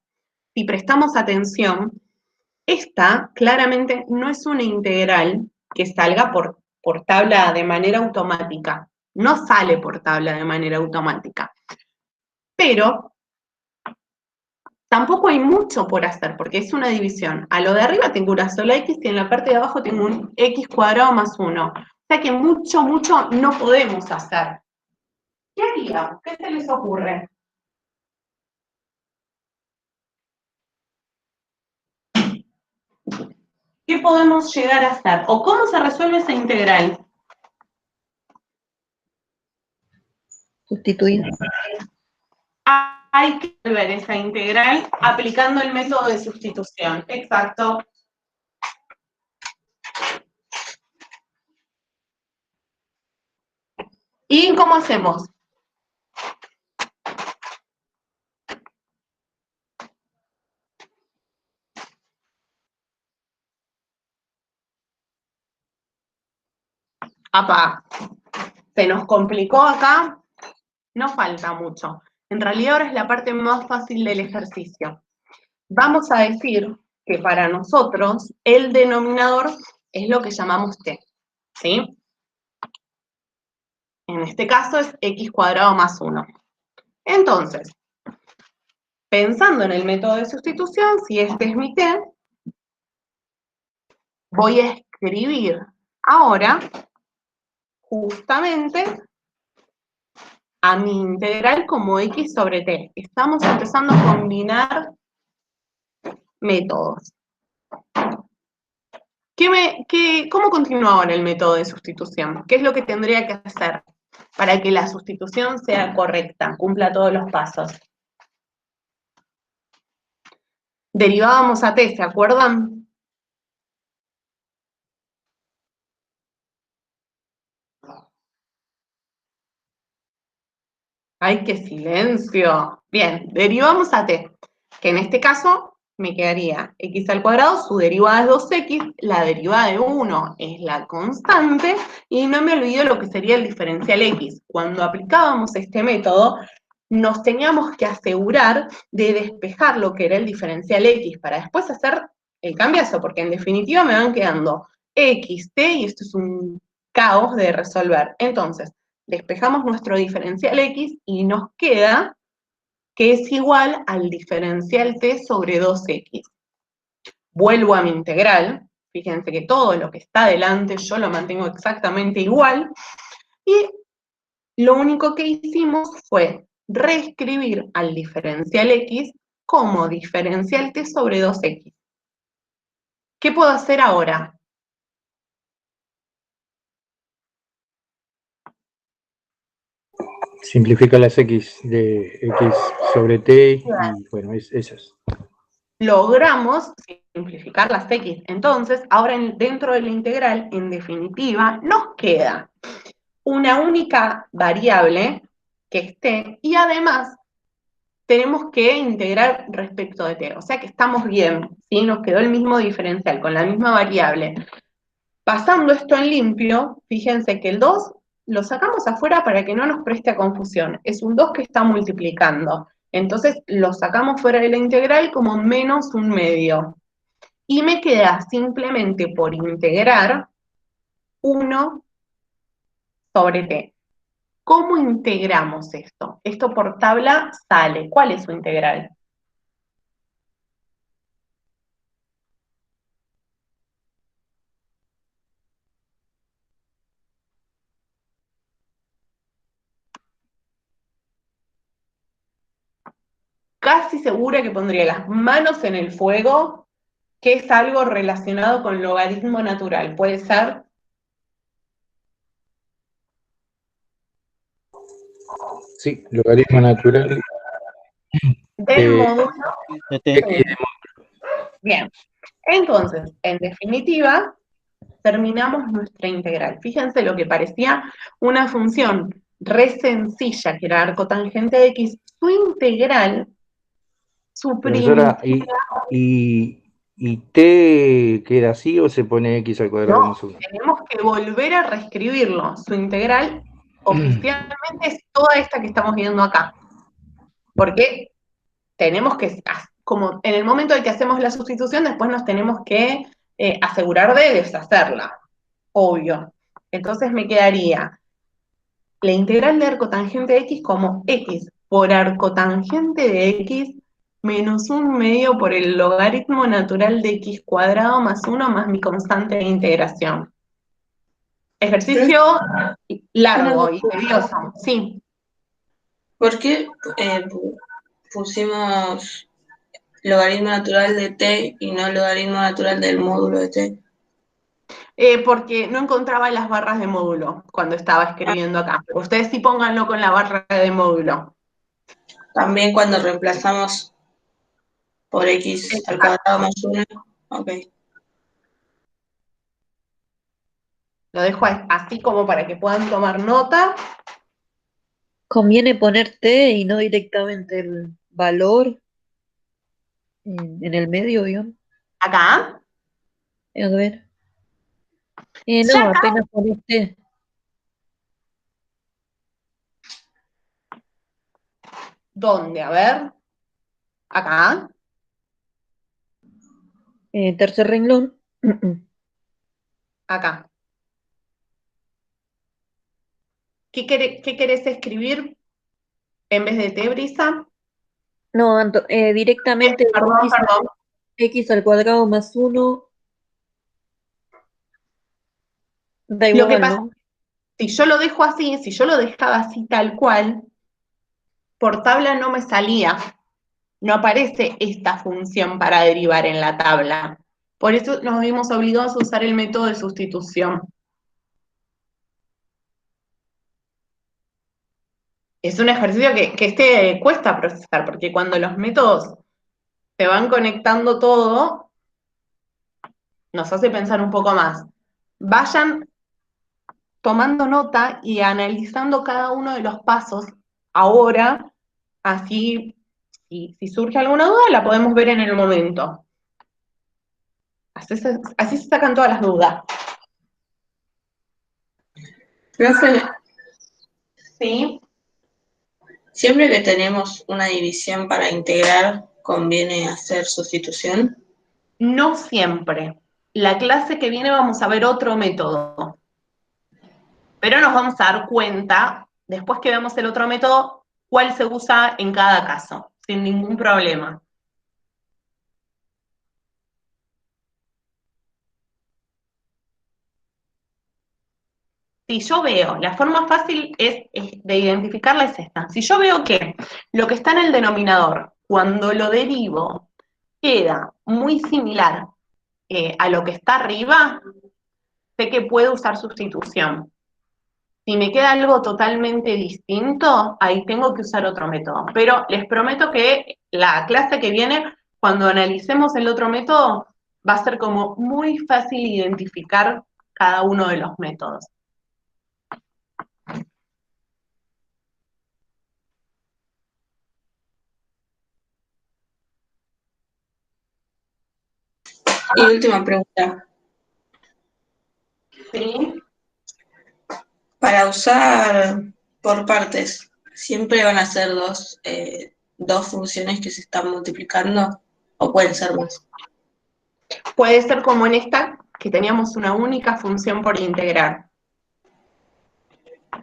si prestamos atención, esta claramente no es una integral que salga por tabla de manera automática. No sale por tabla de manera automática. Pero tampoco hay mucho por hacer, porque es una división. A lo de arriba tengo una sola x y en la parte de abajo tengo un x cuadrado más 1. O sea que mucho no podemos hacer. ¿Qué haríamos? ¿Qué se les ocurre? ¿Qué podemos llegar a hacer? ¿O cómo se resuelve esa integral? Sustituir. Hay que resolver esa integral aplicando el método de sustitución. Exacto. ¿Y cómo hacemos? ¡Apa! Se nos complicó acá. No falta mucho. En realidad ahora es la parte más fácil del ejercicio. Vamos a decir que para nosotros el denominador es lo que llamamos t, ¿sí? En este caso es x cuadrado más 1. Entonces, pensando en el método de sustitución, si este es mi t, voy a escribir ahora justamente a mi integral como x sobre t. Estamos empezando a combinar métodos. ¿Cómo continúa ahora el método de sustitución? ¿Qué es lo que tendría que hacer para que la sustitución sea correcta, cumpla todos los pasos? Derivábamos a t, ¿se acuerdan? ¡Ay, qué silencio! Bien, derivamos a t, que en este caso me quedaría x al cuadrado, su derivada es 2x, la derivada de 1 es la constante, y no me olvido lo que sería el diferencial x. Cuando aplicábamos este método, nos teníamos que asegurar de despejar lo que era el diferencial x, para después hacer el cambiazo, porque en definitiva me van quedando x, t, y esto es un caos de resolver. Entonces, despejamos nuestro diferencial x y nos queda que es igual al diferencial t sobre 2x. Vuelvo a mi integral, fíjense que todo lo que está delante yo lo mantengo exactamente igual, y lo único que hicimos fue reescribir al diferencial x como diferencial t sobre 2x. ¿Qué puedo hacer ahora? Simplifica las x de x sobre t y bueno, esas. Logramos simplificar las x. Entonces, ahora dentro de la integral, en definitiva, nos queda una única variable que es t, y además tenemos que integrar respecto de t. O sea que estamos bien, ¿sí? Nos quedó el mismo diferencial con la misma variable. Pasando esto en limpio, fíjense que el 2 lo sacamos afuera para que no nos preste a confusión. Es un 2 que está multiplicando. Entonces lo sacamos fuera de la integral como menos un medio. Y me queda simplemente por integrar 1 sobre t. ¿Cómo integramos esto? Esto por tabla sale. ¿Cuál es su integral? Casi segura que pondría las manos en el fuego, que es algo relacionado con logaritmo natural. ¿Puede ser? Sí, logaritmo natural. Del módulo. de t. Bien. Entonces, en definitiva, terminamos nuestra integral. Fíjense lo que parecía una función re sencilla, que era arcotangente de x, su integral, su Profesora, primitiva. ¿y t queda así o se pone x al cuadrado No, más 1? tenemos que volver a reescribirlo. Su integral oficialmente es toda esta que estamos viendo acá. Porque tenemos que, como en el momento en que hacemos la sustitución, después nos tenemos que asegurar de deshacerla, obvio. Entonces me quedaría la integral de arcotangente de x como x por arcotangente de x menos un medio por el logaritmo natural de x cuadrado más 1 más mi constante de integración. Ejercicio largo y tedioso, sí. ¿Por qué pusimos logaritmo natural de t y no logaritmo natural del módulo de t? Porque no encontraba las barras de módulo cuando estaba escribiendo acá. Ustedes sí pónganlo con la barra de módulo. También cuando reemplazamos por x al cuadrado más 1. Ok. Lo dejo así como para que puedan tomar nota. Conviene poner T y no directamente el valor en el medio, digamos. Acá. A ver. Ya No, acá. apenas pones T. ¿Dónde? A ver. Acá. Tercer renglón. Acá. ¿Qué querés escribir en vez de T, Brisa? No, directamente Perdón, perdón. x al cuadrado más 1 da Lo que igual, pasa, ¿no? si yo lo dejo así, si yo lo dejaba así tal cual, por tabla no me salía. No aparece esta función para derivar en la tabla. Por eso nos vimos obligados a usar el método de sustitución. Es un ejercicio que cuesta procesar, porque cuando los métodos se van conectando todo, nos hace pensar un poco más. Vayan tomando nota y analizando cada uno de los pasos ahora, así si surge alguna duda la podemos ver en el momento. Así se sacan todas las dudas. Profe, ¿Sí? siempre que tenemos una división para integrar, conviene hacer sustitución. No siempre. La clase que viene vamos a ver otro método, pero nos vamos a dar cuenta, después que veamos el otro método, cuál se usa en cada caso, sin ningún problema. Si yo veo, la forma fácil de identificarla es esta. Si yo veo que lo que está en el denominador, cuando lo derivo, queda muy similar a lo que está arriba, sé que puedo usar sustitución. Si me queda algo totalmente distinto, ahí tengo que usar otro método. Pero les prometo que la clase que viene, cuando analicemos el otro método, va a ser como muy fácil identificar cada uno de los métodos. Y última pregunta. ¿Sí? Para usar por partes, ¿siempre van a ser dos funciones que se están multiplicando o pueden ser más? Puede ser como en esta, que teníamos una única función por integrar.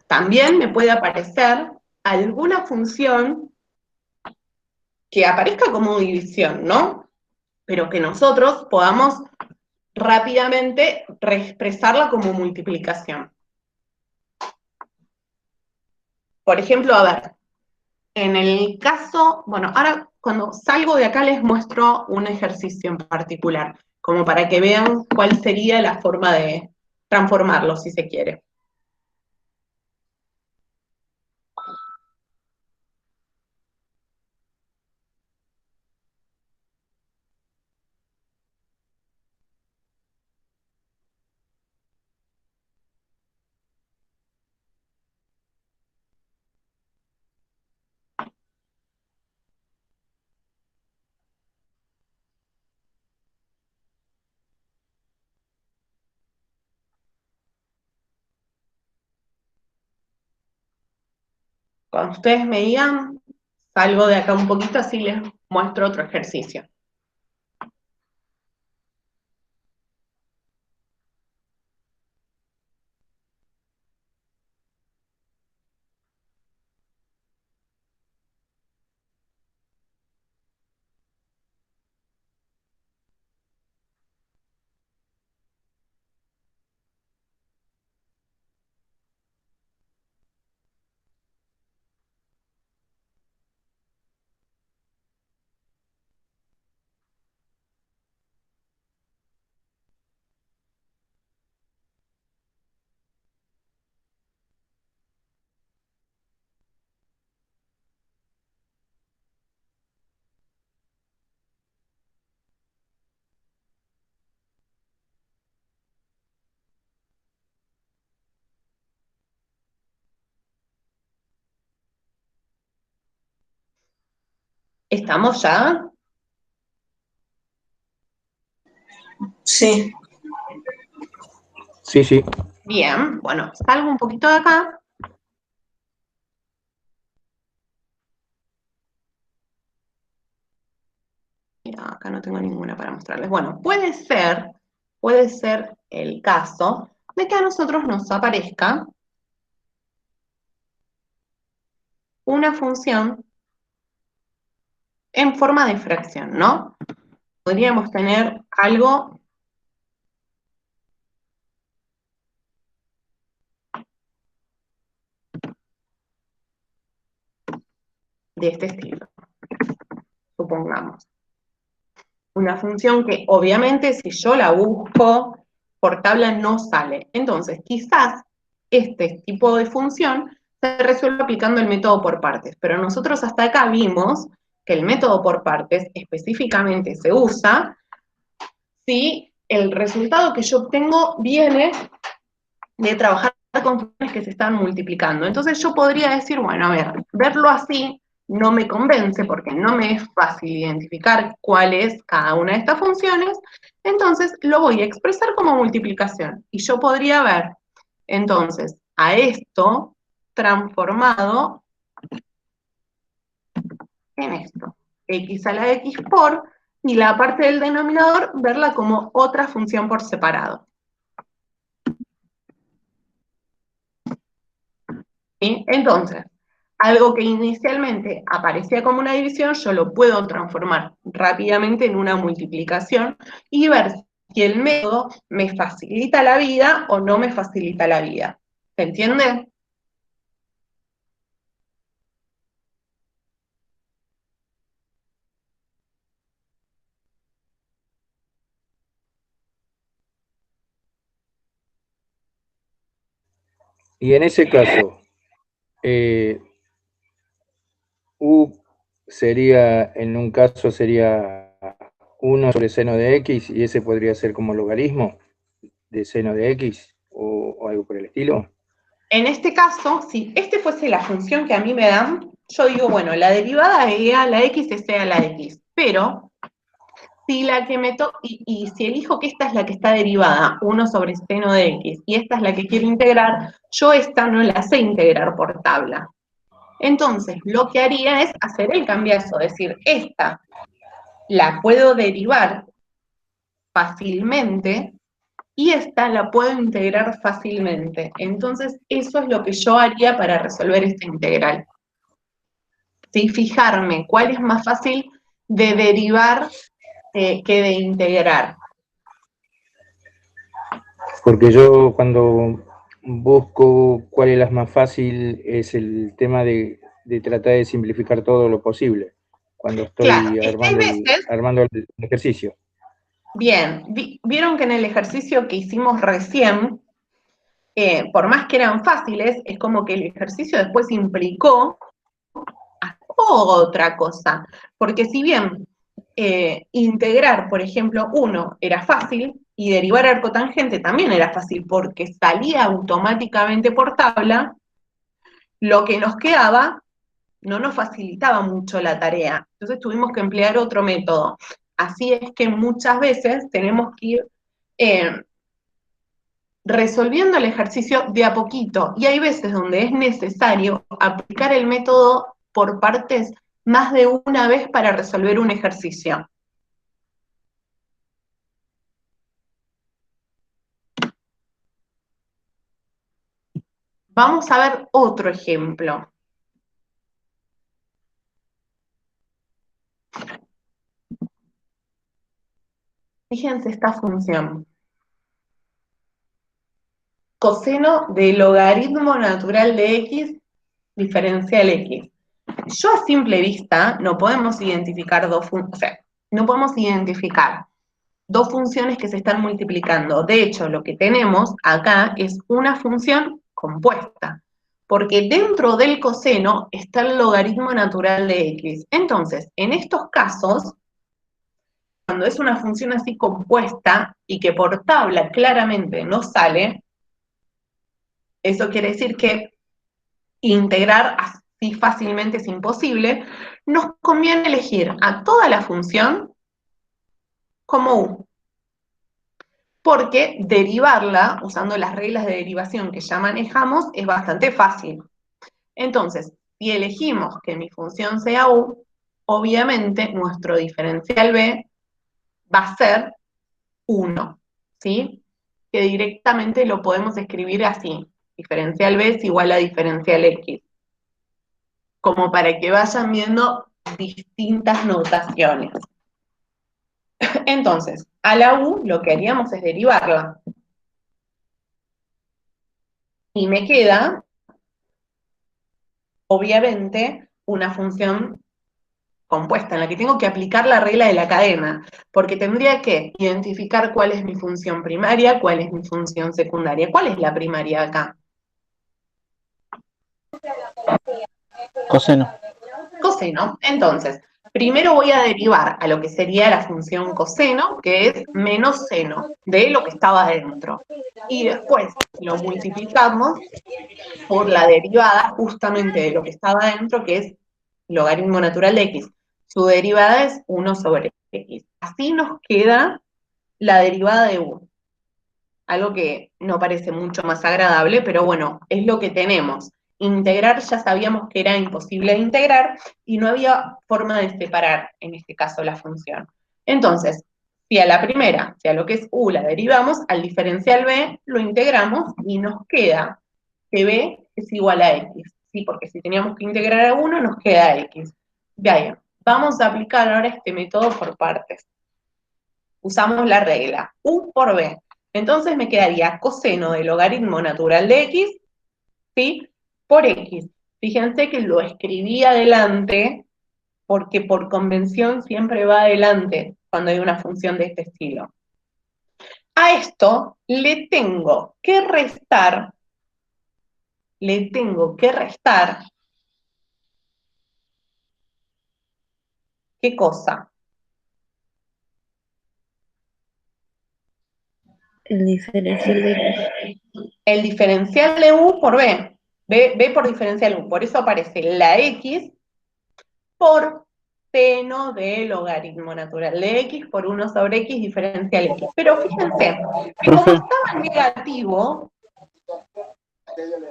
También me puede aparecer alguna función que aparezca como división, ¿no? Pero que nosotros podamos rápidamente reexpresarla como multiplicación. Por ejemplo, a ver, en el caso, bueno, ahora cuando salgo de acá les muestro un ejercicio en particular, como para que vean cuál sería la forma de transformarlo, si se quiere. Cuando ustedes me digan, salgo de acá un poquito, así les muestro otro ejercicio. ¿Estamos ya? Sí. Sí, sí. Bien, bueno, salgo un poquito de acá. tengo ninguna para mostrarles. Bueno, puede ser el caso de que a nosotros nos aparezca una función en forma de fracción, ¿no? Podríamos tener algo de este estilo, supongamos. Una función que obviamente si yo la busco por tabla no sale. Entonces, quizás este tipo de función se resuelve aplicando el método por partes, pero nosotros hasta acá vimos que el método por partes específicamente se usa si el resultado que yo obtengo viene de trabajar con funciones que se están multiplicando. Entonces yo podría decir, bueno, a ver, verlo así no me convence porque no me es fácil identificar cuál es cada una de estas funciones, entonces lo voy a expresar como multiplicación. Y yo podría ver, entonces, a esto transformado en esto, x a la x por, y la parte del denominador verla como otra función por separado. ¿Sí? Entonces, algo que inicialmente aparecía como una división, yo lo puedo transformar rápidamente en una multiplicación y ver si el método me facilita la vida o no me facilita la vida. ¿Se entiende? Y en ese caso, U sería, en un caso sería 1 sobre seno de x, y ese podría ser como logaritmo de seno de x o algo por el estilo. En este caso, si este fuese la función que a mí me dan, yo digo, bueno, la derivada de e a la x es e a la x, pero si la que me y si elijo que esta es la que está derivada, 1 sobre seno de x, y esta es la que quiero integrar, yo esta no la sé integrar por tabla. Entonces, lo que haría es hacer el cambiazo, es decir, esta la puedo derivar fácilmente y esta la puedo integrar fácilmente. Entonces, eso es lo que yo haría para resolver esta integral. ¿Sí? Fijarme cuál es más fácil de derivar que de integrar. Porque yo cuando busco cuál es la más fácil es el tema de tratar de simplificar todo lo posible cuando estoy Claro, es que hay veces, armando el ejercicio. bien, vieron que en el ejercicio que hicimos recién, por más que eran fáciles, es como que el ejercicio después implicó otra cosa, porque si bien integrar, por ejemplo, 1 era fácil, y derivar arcotangente también era fácil, porque salía automáticamente por tabla, lo que nos quedaba no nos facilitaba mucho la tarea, entonces tuvimos que emplear otro método. Así es que muchas veces tenemos que ir resolviendo el ejercicio de a poquito, y hay veces donde es necesario aplicar el método por partes más de una vez para resolver un ejercicio. Vamos a ver otro ejemplo. Fíjense esta función. Coseno de logaritmo natural de x diferencial x. Yo a simple vista no podemos identificar dos funciones que se están multiplicando. De hecho, lo que tenemos acá es una función compuesta, porque dentro del coseno está el logaritmo natural de x. Entonces, en estos casos, cuando es una función así compuesta y que por tabla claramente no sale, eso quiere decir que integrar así fácilmente es imposible, nos conviene elegir a toda la función como u, porque derivarla, usando las reglas de derivación que ya manejamos, es bastante fácil. Entonces, si elegimos que mi función sea u, obviamente nuestro diferencial b va a ser 1, ¿sí? Que directamente lo podemos escribir así. Diferencial B es igual a diferencial X. Como para que vayan viendo distintas notaciones. Entonces, a la U lo que haríamos es derivarla. Y me queda, obviamente, una función compuesta en la que tengo que aplicar la regla de la cadena, porque tendría que identificar cuál es mi función primaria, cuál es mi función secundaria. ¿Cuál es la primaria acá? Coseno. Coseno. Entonces, primero voy a derivar a lo que sería la función coseno, que es menos seno de lo que estaba adentro. Y después lo multiplicamos por la derivada justamente de lo que estaba adentro, que es logaritmo natural de x. Su derivada es 1 sobre x. Así nos queda la derivada de u. Algo que no parece mucho más agradable, pero bueno, es lo que tenemos. Integrar ya sabíamos que era imposible de integrar y no había forma de separar, en este caso, la función. Entonces, si a la primera, si a lo que es u la derivamos, al diferencial b lo integramos y nos queda que b es igual a x, ¿sí? Porque si teníamos que integrar a 1, nos queda x. Bien, vamos a aplicar ahora este método por partes. Usamos la regla u por b. Entonces me quedaría coseno del logaritmo natural de x, ¿sí? Por x. Fíjense que lo escribí adelante, porque por convención siempre va adelante cuando hay una función de este estilo. A esto le tengo que restar, ¿qué cosa? El diferencial de x. El diferencial de u por b. B por diferencial u. Por eso aparece la x por seno de logaritmo natural de x por 1 sobre x diferencial x. Pero fíjense, que como Profe, estaba negativo,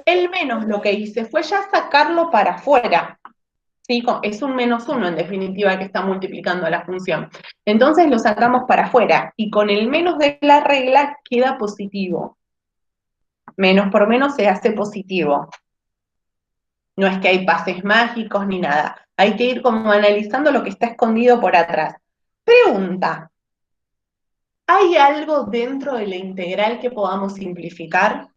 el menos lo que hice fue ya sacarlo para afuera. ¿Sí? Es un menos 1 en definitiva que está multiplicando a la función. Entonces lo sacamos para afuera y con el menos de la regla queda positivo. Menos por menos se hace positivo. No es que hay pases mágicos ni nada. Hay que ir como analizando lo que está escondido por atrás. Pregunta, ¿hay algo dentro de la integral que podamos simplificar?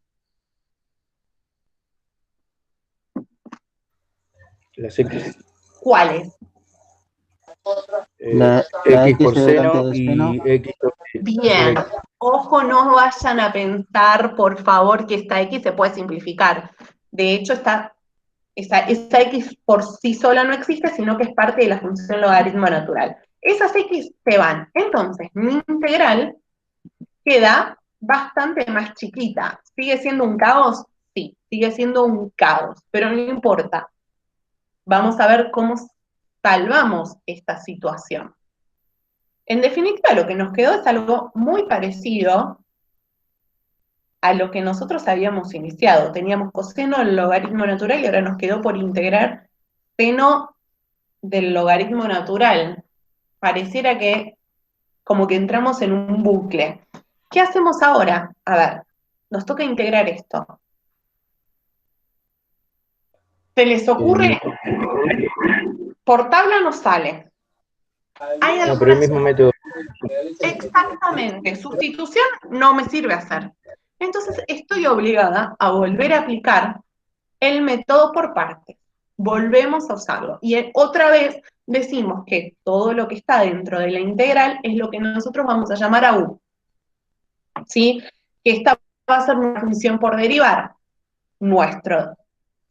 Las X. ¿Cuáles? la X X por delante seno de seno. y X sobre Bien, X. ojo, no vayan a pensar, por favor, que esta X se puede simplificar. De hecho, esa X por sí sola no existe, sino que es parte de la función logaritmo natural. Esas X se van. Entonces, mi integral queda bastante más chiquita. ¿Sigue siendo un caos? Sí, sigue siendo un caos, pero no importa. Vamos a ver cómo salvamos esta situación. En definitiva, lo que nos quedó es algo muy parecido a lo que nosotros habíamos iniciado. Teníamos coseno del logaritmo natural y ahora nos quedó por integrar seno del logaritmo natural. Pareciera que como que entramos en un bucle. ¿Qué hacemos ahora? A ver, nos toca integrar esto. ¿Se les ocurre? Por tabla no sale. Hay No, pero el algunas... mismo método. Exactamente, sustitución no me sirve hacer. Entonces estoy obligada a volver a aplicar el método por partes. Volvemos a usarlo. Y otra vez decimos que todo lo que está dentro de la integral es lo que nosotros vamos a llamar a u. ¿Sí? Que esta va a ser una función por derivar. Nuestra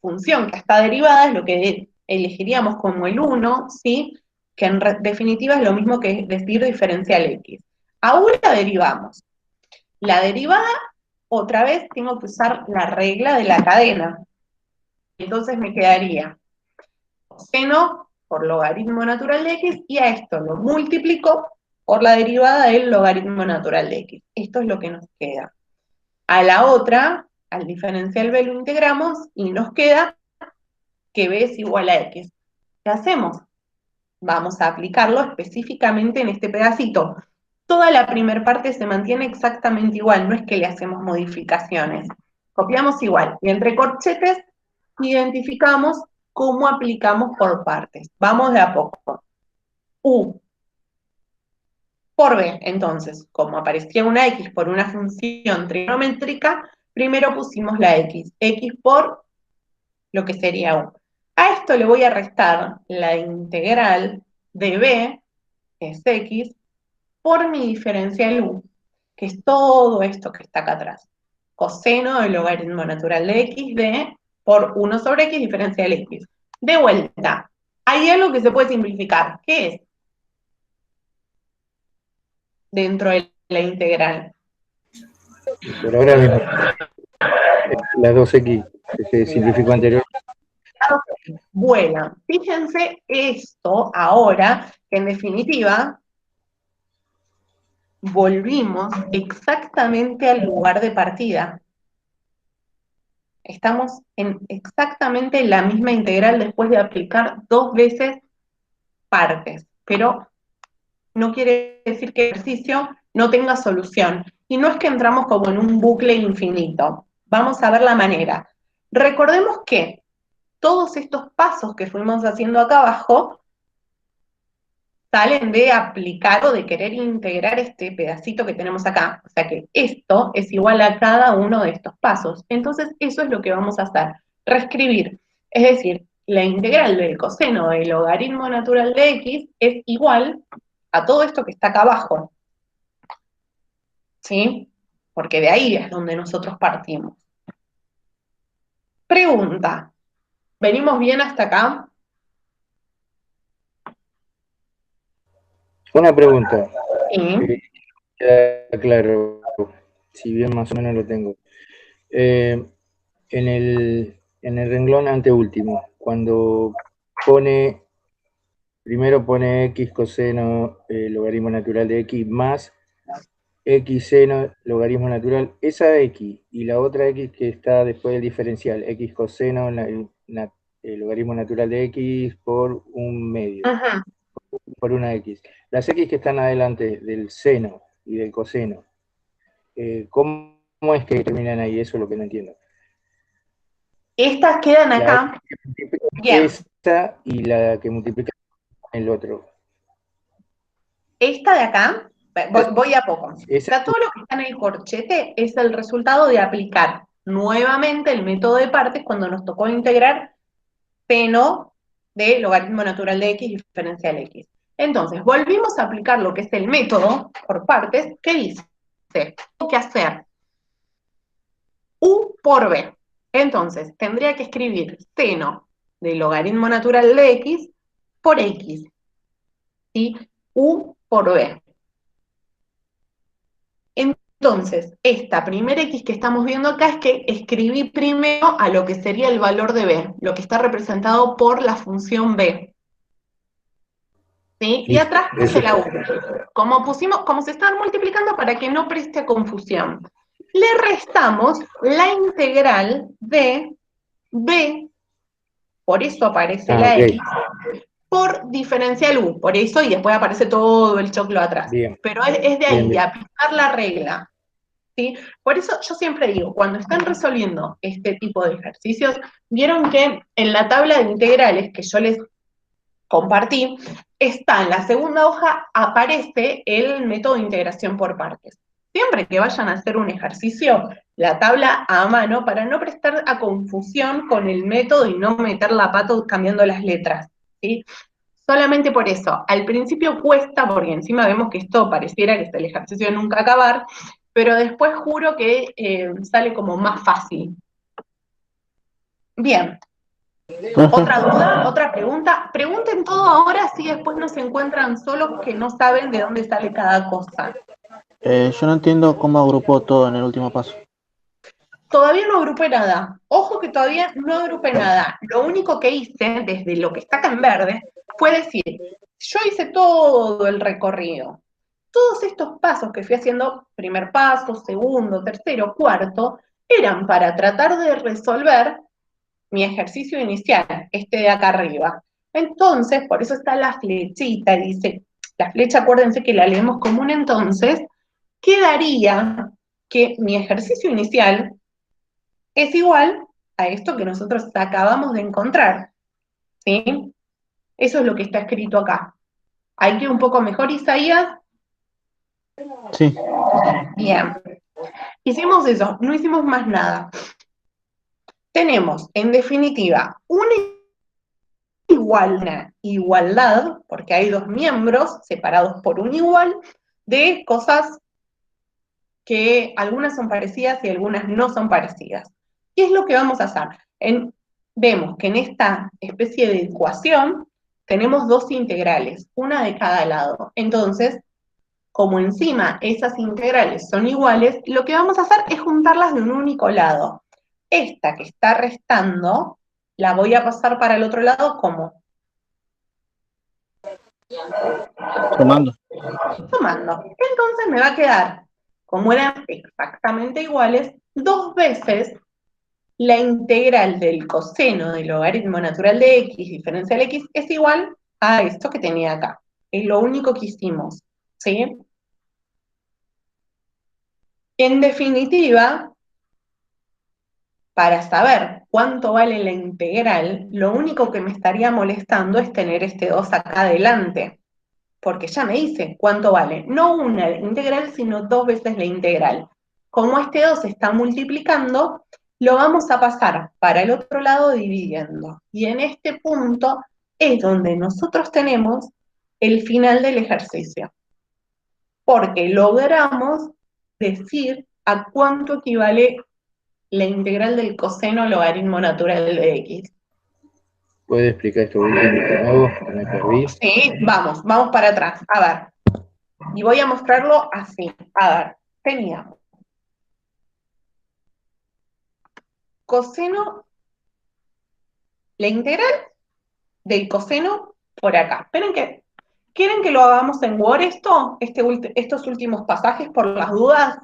función que está derivada es lo que elegiríamos como el 1, ¿sí? Que en definitiva es lo mismo que decir diferencial x. Ahora la derivamos. La derivada, otra vez, tengo que usar la regla de la cadena. Entonces me quedaría seno por logaritmo natural de x, y a esto lo multiplico por la derivada del logaritmo natural de x. Esto es lo que nos queda. A la otra, al diferencial b lo integramos, y nos queda que b es igual a x. ¿Qué hacemos? Vamos a aplicarlo específicamente en este pedacito. toda la primer parte se mantiene exactamente igual, no es que le hacemos modificaciones. Copiamos igual, y entre corchetes identificamos cómo aplicamos por partes. Vamos de a poco. U por B, entonces, como aparecía una X por una función trigonométrica, primero pusimos la X. X por lo que sería U. A esto le voy a restar la integral de B, que es X, por mi diferencial U, que es todo esto que está acá atrás. Coseno del logaritmo natural de X de por 1 sobre X diferencial X. De vuelta, hay algo que se puede simplificar. ¿Qué es? Dentro de la integral. Por ahora mismo, las 2x que se simplificó anterior. Bueno, fíjense esto ahora, que en definitiva volvimos exactamente al lugar de partida. Estamos en exactamente la misma integral después de aplicar 2 veces partes, pero no quiere decir que el ejercicio no tenga solución. Y no es que entramos como en un bucle infinito. Vamos a ver la manera. Recordemos que todos estos pasos que fuimos haciendo acá abajo salen de aplicar o de querer integrar este pedacito que tenemos acá. O sea que esto es igual a cada uno de estos pasos. Entonces eso es lo que vamos a hacer, reescribir. Es decir, la integral del coseno del logaritmo natural de X es igual a todo esto que está acá abajo. ¿Sí? Porque de ahí es donde nosotros partimos. Pregunta. ¿Venimos bien hasta acá? Una pregunta, Sí. queda claro, si bien más o menos lo tengo. En el renglón anteúltimo, cuando primero pone x coseno logaritmo natural de x más x seno logaritmo natural, esa x y la otra x que está después del diferencial, x coseno logaritmo natural de x por un medio, Ajá. por una x. Las x que están adelante del seno y del coseno, ¿cómo es que terminan ahí? Eso es lo que no entiendo. Estas quedan La acá. x que multiplica Bien. esta y la que multiplica el otro. Esta de acá, voy a poco. O Esa, sea, todo lo que está en el corchete es el resultado de aplicar nuevamente el método de partes cuando nos tocó integrar seno de logaritmo natural de X diferencial X. Entonces, volvimos a aplicar lo que es el método por partes. ¿Qué dice? Tengo que hacer U por B. Entonces, tendría que escribir seno de logaritmo natural de X por X. ¿Sí? U por B. Entonces, esta primera X que estamos viendo acá es que escribí primero a lo que sería el valor de B, lo que está representado por la función B. ¿Sí? Y atrás puse la U. Como se están multiplicando para que no preste confusión. Le restamos la integral de B, por eso aparece la ok. X, por diferencial U, por eso, y después aparece todo el choclo atrás. Bien. Pero es de ahí, Bien, de bien. aplicar la regla. ¿Sí? Por eso yo siempre digo, cuando están resolviendo este tipo de ejercicios, vieron que en la tabla de integrales que yo les compartí, está en la segunda hoja, aparece el método de integración por partes. Siempre que vayan a hacer un ejercicio, la tabla a mano, para no prestar a confusión con el método y no meter la pata cambiando las letras, ¿sí? Solamente por eso, al principio cuesta, porque encima vemos que esto pareciera que es el ejercicio de nunca acabar, pero después juro que sale como más fácil. Bien. ¿Otra duda? ¿Otra pregunta? Pregunten todo ahora, si después no se encuentran solos que no saben de dónde sale cada cosa. Yo no entiendo cómo agrupó todo en el último paso. Todavía no agrupé nada. Ojo que todavía no agrupé nada. Lo único que hice, desde lo que está acá en verde, fue decir, yo hice todo el recorrido. Todos estos pasos que fui haciendo, primer paso, segundo, tercero, cuarto, eran para tratar de resolver mi ejercicio inicial, este de acá arriba. Entonces, por eso está la flechita, y dice, La flecha, acuérdense que la leemos como un entonces, quedaría que mi ejercicio inicial es igual a esto que nosotros acabamos de encontrar, ¿sí? Eso es lo que está escrito acá. ¿Hay que ir un poco mejor, Isaías? Sí, Bien. Hicimos eso, no hicimos más nada. Tenemos, en definitiva, una igualdad, porque hay dos miembros separados por un igual, de cosas que algunas son parecidas y algunas no son parecidas. ¿Qué es lo que vamos a hacer? Vemos que en esta especie de ecuación tenemos dos integrales, una de cada lado. Entonces, como encima esas integrales son iguales, lo que vamos a hacer es juntarlas de un único lado. Esta que está restando, la voy a pasar para el otro lado como sumando. sumando. Entonces me va a quedar, como eran exactamente iguales, dos veces la integral del coseno del logaritmo natural de x diferencial x es igual a esto que tenía acá. Es lo único que hicimos, ¿sí? En definitiva, para saber cuánto vale la integral, lo único que me estaría molestando es tener este 2 acá adelante, porque ya me dice cuánto vale, no una integral, sino dos veces la integral. Como este 2 se está multiplicando, lo vamos a pasar para el otro lado dividiendo. Y en este punto es donde nosotros tenemos el final del ejercicio, porque logramos decir a cuánto equivale la integral del coseno logaritmo natural de x. ¿Puede explicar esto último de nuevo? Que me perdí. Sí, vamos para atrás. A ver. Y voy a mostrarlo así. A ver, teníamos coseno, la integral del coseno por acá. Esperen que, ¿quieren que lo hagamos en Word esto? Estos últimos pasajes por las dudas.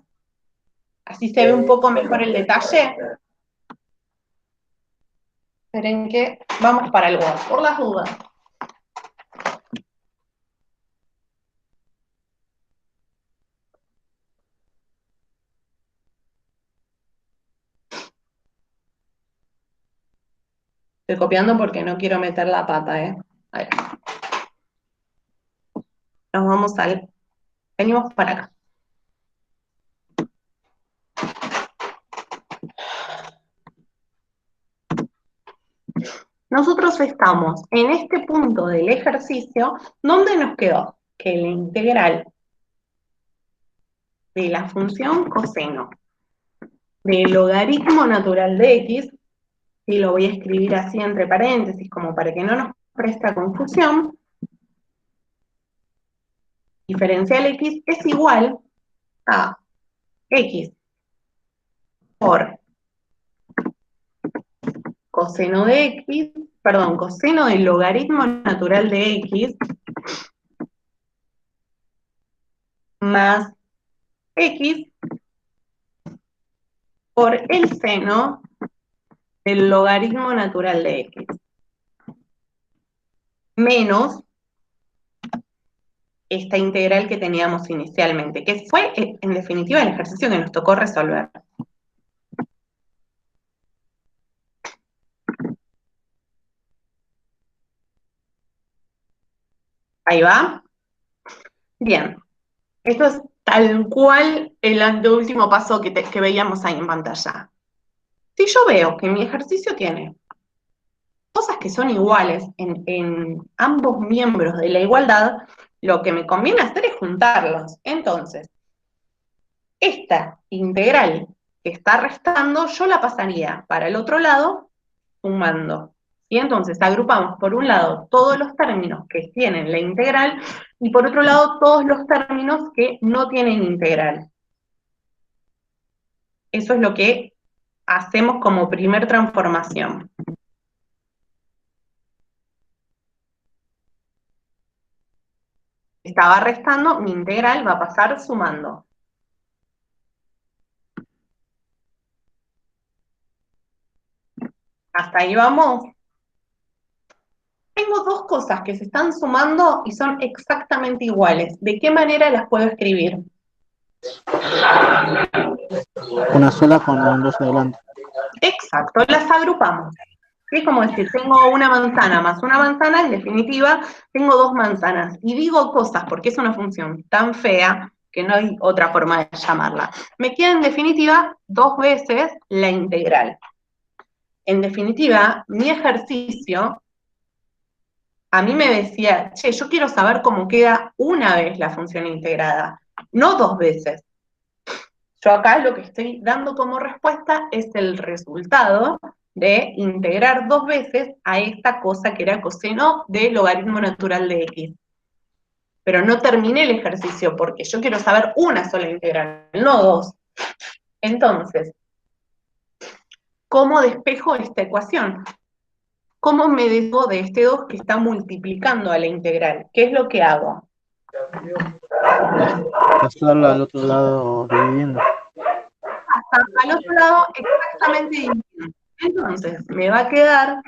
Así se ve un poco mejor el detalle. Esperen que vamos para el Word, por las dudas. Estoy copiando porque no quiero meter la pata, ¿eh? Ahí. Nos vamos venimos para acá. Nosotros estamos en este punto del ejercicio, ¿dónde nos quedó? Que la integral de la función coseno del logaritmo natural de x, y lo voy a escribir así entre paréntesis como para que no nos presta confusión, diferencial x es igual a x por coseno de x, perdón, coseno del logaritmo natural de x más x por el seno del logaritmo natural de x, menos esta integral que teníamos inicialmente, que fue, en definitiva, el ejercicio que nos tocó resolver. Ahí va. Bien. Esto es tal cual el anteúltimo paso que veíamos ahí en pantalla. Si yo veo que mi ejercicio tiene cosas que son iguales en ambos miembros de la igualdad, lo que me conviene hacer es juntarlos. Entonces, esta integral que está restando, yo la pasaría para el otro lado sumando. Y entonces agrupamos por un lado todos los términos que tienen la integral y por otro lado todos los términos que no tienen integral. Eso es lo que hacemos como primer transformación. Estaba restando, mi integral va a pasar sumando. ¿Hasta ahí vamos? Tengo tengo dos cosas que se están sumando y son exactamente iguales. ¿De qué manera las puedo escribir? Una sola con un 2 adelante. Exacto, las agrupamos. Es como decir, tengo una manzana más una manzana, en definitiva, tengo dos manzanas. Y digo cosas porque es una función tan fea que no hay otra forma de llamarla. Me queda en definitiva 2 veces la integral. En definitiva, mi ejercicio a mí me decía, che, yo quiero saber cómo queda una vez la función integrada, no 2 veces. Yo acá lo que estoy dando como respuesta es el resultado de integrar 2 veces a esta cosa que era coseno del logaritmo natural de x. Pero no terminé el ejercicio porque yo quiero saber una sola integral, no 2. Entonces, ¿cómo despejo esta ecuación? ¿Cómo me deshago de este 2 que está multiplicando a la integral? ¿Qué es lo que hago? Pasarla al otro lado dividiendo. Al otro lado exactamente dividiendo. Entonces, me va a quedar,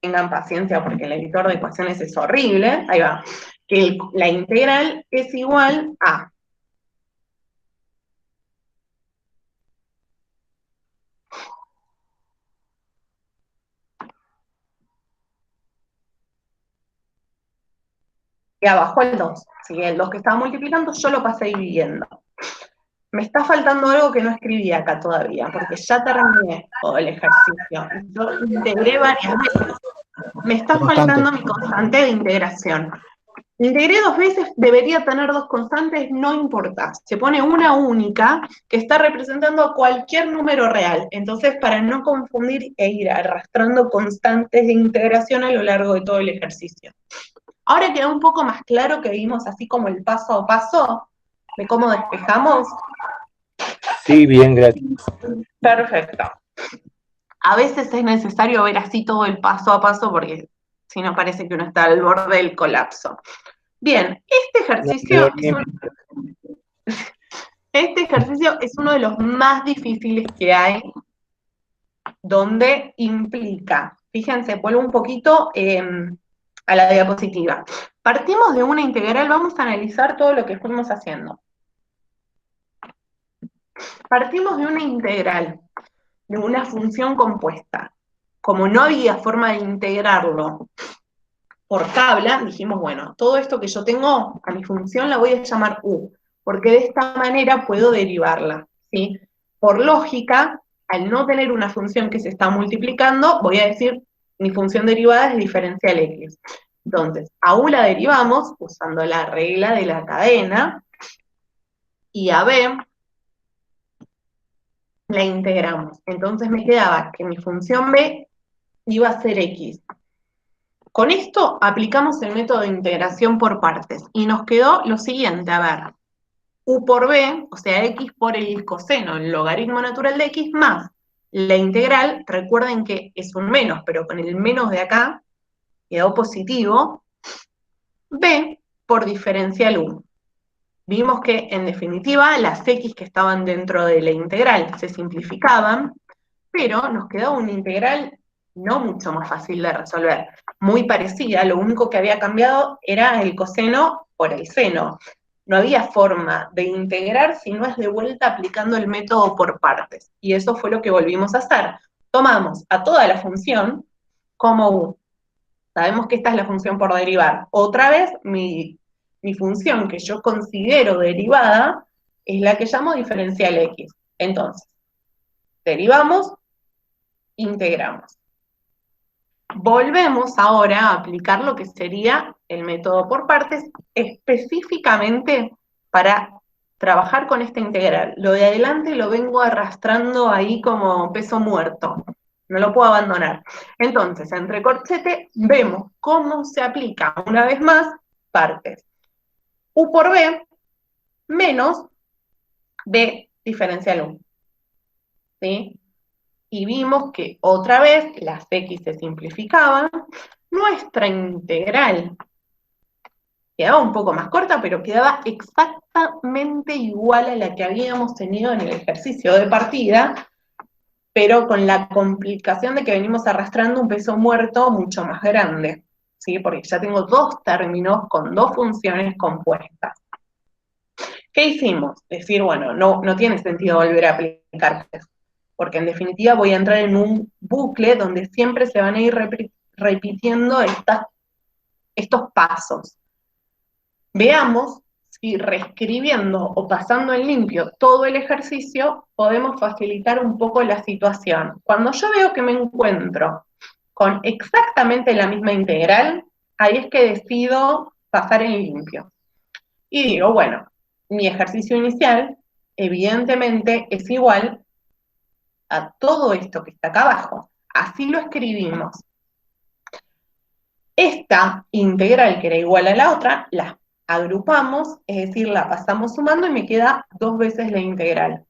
tengan paciencia porque el editor de ecuaciones es horrible, ahí va, que la integral es igual a y abajo el 2. ¿Sí? El 2 que estaba multiplicando, yo lo pasé dividiendo. Me está faltando algo que no escribí acá todavía, porque ya terminé todo el ejercicio. Yo integré varias veces. Me está Constante. faltando mi constante de integración. Integré 2 veces, debería tener 2 constantes, no importa. Se pone una única que está representando a cualquier número real. Entonces, para no confundir e ir arrastrando constantes de integración a lo largo de todo el ejercicio. Ahora queda un poco más claro que vimos así como el paso a paso de cómo despejamos. Sí, bien, gracias. Perfecto. A veces es necesario ver así todo el paso a paso porque si no parece que uno está al borde del colapso. Bien, este ejercicio es uno de los más difíciles que hay, donde implica, fíjense, vuelvo un poquito a la diapositiva. Partimos de una integral, vamos a analizar todo lo que fuimos haciendo. Partimos de una integral, de una función compuesta. Como no había forma de integrarlo por tabla, dijimos, bueno, todo esto que yo tengo a mi función la voy a llamar u, porque de esta manera puedo derivarla, ¿sí? Por lógica, al no tener una función que se está multiplicando, voy a decir, mi función derivada es diferencial x. Entonces, a u la derivamos usando la regla de la cadena, y a b la integramos. Entonces me quedaba que mi función b iba a ser x. Con esto aplicamos el método de integración por partes y nos quedó lo siguiente, a ver, u por b, o sea, x por el coseno, el logaritmo natural de x, más la integral, recuerden que es un menos, pero con el menos de acá quedó positivo, b por diferencial u. Vimos que, en definitiva, las x que estaban dentro de la integral se simplificaban, pero nos quedaba una integral no mucho más fácil de resolver, muy parecida, lo único que había cambiado era el coseno por el seno. No había forma de integrar si no es de vuelta aplicando el método por partes, y eso fue lo que volvimos a hacer. Tomamos a toda la función como u. Sabemos que esta es la función por derivar. Otra vez, mi función que yo considero derivada es la que llamo diferencial x. Entonces, derivamos, integramos. Volvemos ahora a aplicar lo que sería el método por partes, específicamente para trabajar con esta integral. Lo de adelante lo vengo arrastrando ahí como peso muerto, no lo puedo abandonar. Entonces, entre corchete, vemos cómo se aplica, una vez más, partes. U por B menos B diferencial U. ¿Sí? Y vimos que otra vez las x se simplificaban, nuestra integral quedaba un poco más corta, pero quedaba exactamente igual a la que habíamos tenido en el ejercicio de partida, pero con la complicación de que venimos arrastrando un peso muerto mucho más grande, ¿sí? Porque ya tengo dos términos con dos funciones compuestas. ¿Qué hicimos? Decir, bueno, no tiene sentido volver a aplicar peso, porque en definitiva voy a entrar en un bucle donde siempre se van a ir repitiendo estos pasos. Veamos si reescribiendo o pasando en limpio todo el ejercicio podemos facilitar un poco la situación. Cuando yo veo que me encuentro con exactamente la misma integral, ahí es que decido pasar en limpio. Y digo, bueno, mi ejercicio inicial evidentemente es igual a todo esto que está acá abajo. Así lo escribimos. Esta integral, que era igual a la otra, la agrupamos, es decir, la pasamos sumando y me queda 2 veces la integral.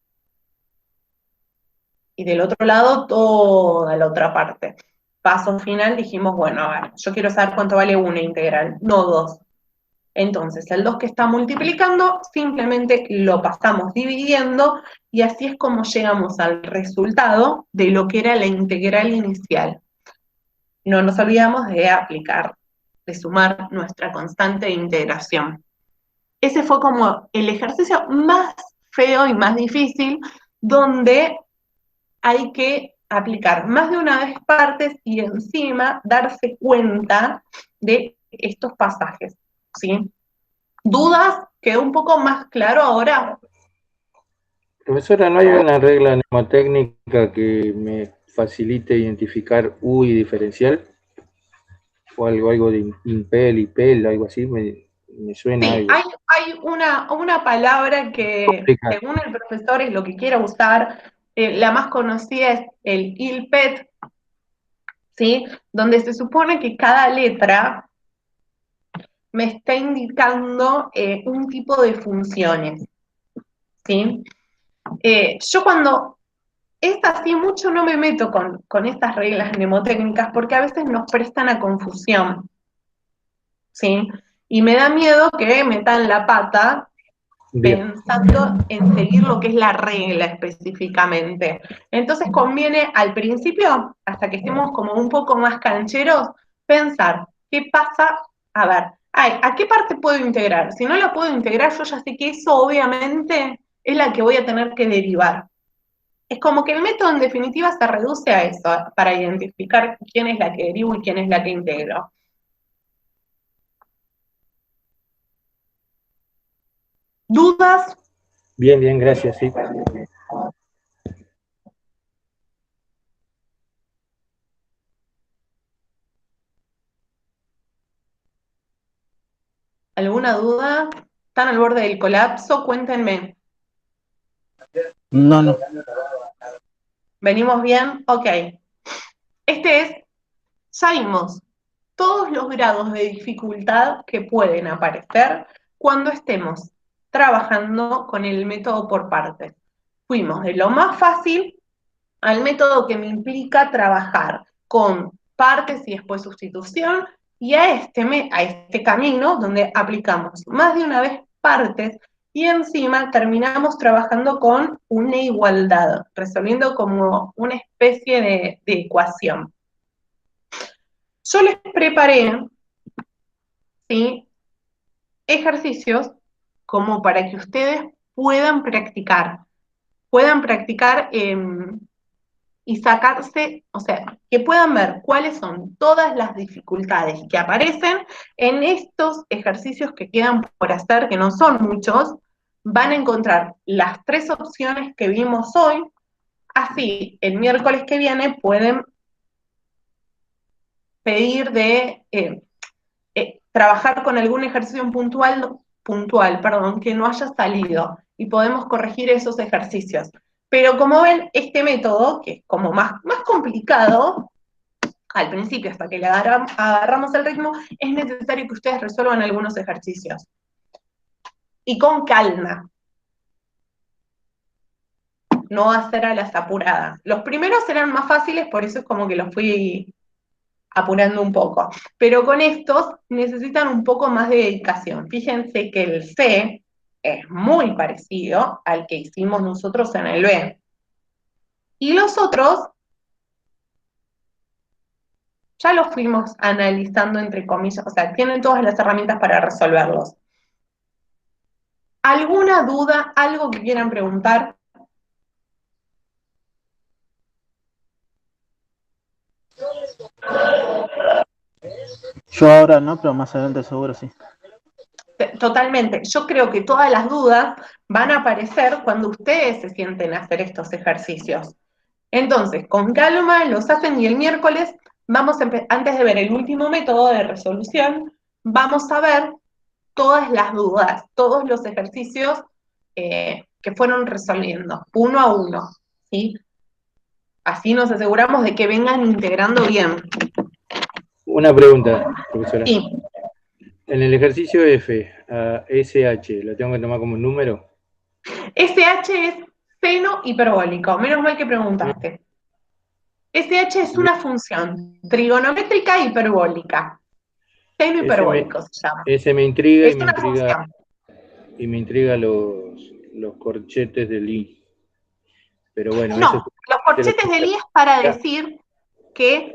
Y del otro lado, toda la otra parte. Paso final, dijimos, bueno, a ver, yo quiero saber cuánto vale una integral, no 2. Entonces, el 2 que está multiplicando, simplemente lo pasamos dividiendo, y así es como llegamos al resultado de lo que era la integral inicial. No nos olvidamos de aplicar, de sumar nuestra constante de integración. Ese fue como el ejercicio más feo y más difícil, donde hay que aplicar más de una vez partes y encima darse cuenta de estos pasajes, ¿sí? ¿Dudas? ¿Quedó un poco más claro ahora? Profesora, ¿no hay una regla mnemotécnica que me facilite identificar U y diferencial? O algo de impel, ipel, algo así, me suena Sí, algo. hay una palabra que, Complicado. según el profesor, es lo que quiera usar. La más conocida es el ILPET, ¿sí? Donde se supone que cada letra me está indicando un tipo de funciones, ¿sí? Yo cuando es así mucho no me meto con estas reglas mnemotécnicas porque a veces nos prestan a confusión, ¿sí? Y me da miedo que metan la pata Bien, pensando en seguir lo que es la regla específicamente. Entonces conviene al principio, hasta que estemos como un poco más cancheros, pensar, ¿qué pasa? A ver, ¿a qué parte puedo integrar? Si no la puedo integrar, yo ya sé que eso obviamente es la que voy a tener que derivar. Es como que el método en definitiva se reduce a eso, para identificar quién es la que derivo y quién es la que integro. ¿Dudas? bien, gracias, sí. ¿Alguna duda? ¿Están al borde del colapso? Cuéntenme. No. ¿Venimos bien? Ok. Ya vimos todos los grados de dificultad que pueden aparecer cuando estemos trabajando con el método por partes. Fuimos de lo más fácil al método que me implica trabajar con partes y después sustitución, y a este camino donde aplicamos más de una vez partes y encima terminamos trabajando con una igualdad, resolviendo como una especie de ecuación. Yo les preparé, ¿sí?, ejercicios como para que ustedes puedan practicar y sacarse, o sea, que puedan ver cuáles son todas las dificultades que aparecen en estos ejercicios que quedan por hacer, que no son muchos. Van a encontrar las 3 opciones que vimos hoy, así el miércoles que viene pueden pedir de trabajar con algún ejercicio puntual, que no haya salido, y podemos corregir esos ejercicios. Pero como ven, este método, que es como más complicado, al principio, hasta que le agarramos el ritmo, es necesario que ustedes resuelvan algunos ejercicios. Y con calma. No hacer a las apuradas. Los primeros eran más fáciles, por eso es como que los fui apurando un poco. Pero con estos necesitan un poco más de dedicación. Fíjense que el C es muy parecido al que hicimos nosotros en el B. Y los otros ya los fuimos analizando entre comillas, o sea, tienen todas las herramientas para resolverlos. ¿Alguna duda, algo que quieran preguntar? Yo ahora no, pero más adelante seguro sí. Totalmente. Yo creo que todas las dudas van a aparecer cuando ustedes se sienten a hacer estos ejercicios. Entonces, con calma los hacen y el miércoles vamos antes de ver el último método de resolución, vamos a ver todas las dudas, todos los ejercicios que fueron resolviendo, uno a uno, ¿sí? Así nos aseguramos de que vengan integrando bien. Una pregunta, profesora. Sí, En el ejercicio F, a SH, ¿lo tengo que tomar como un número? SH es seno hiperbólico, menos mal que preguntaste. SH es una función trigonométrica hiperbólica. Seno hiperbólico se llama. Ese me intriga Es una función. y me intriga los corchetes del I. Pero bueno, eso No, los corchetes del I es para decir que,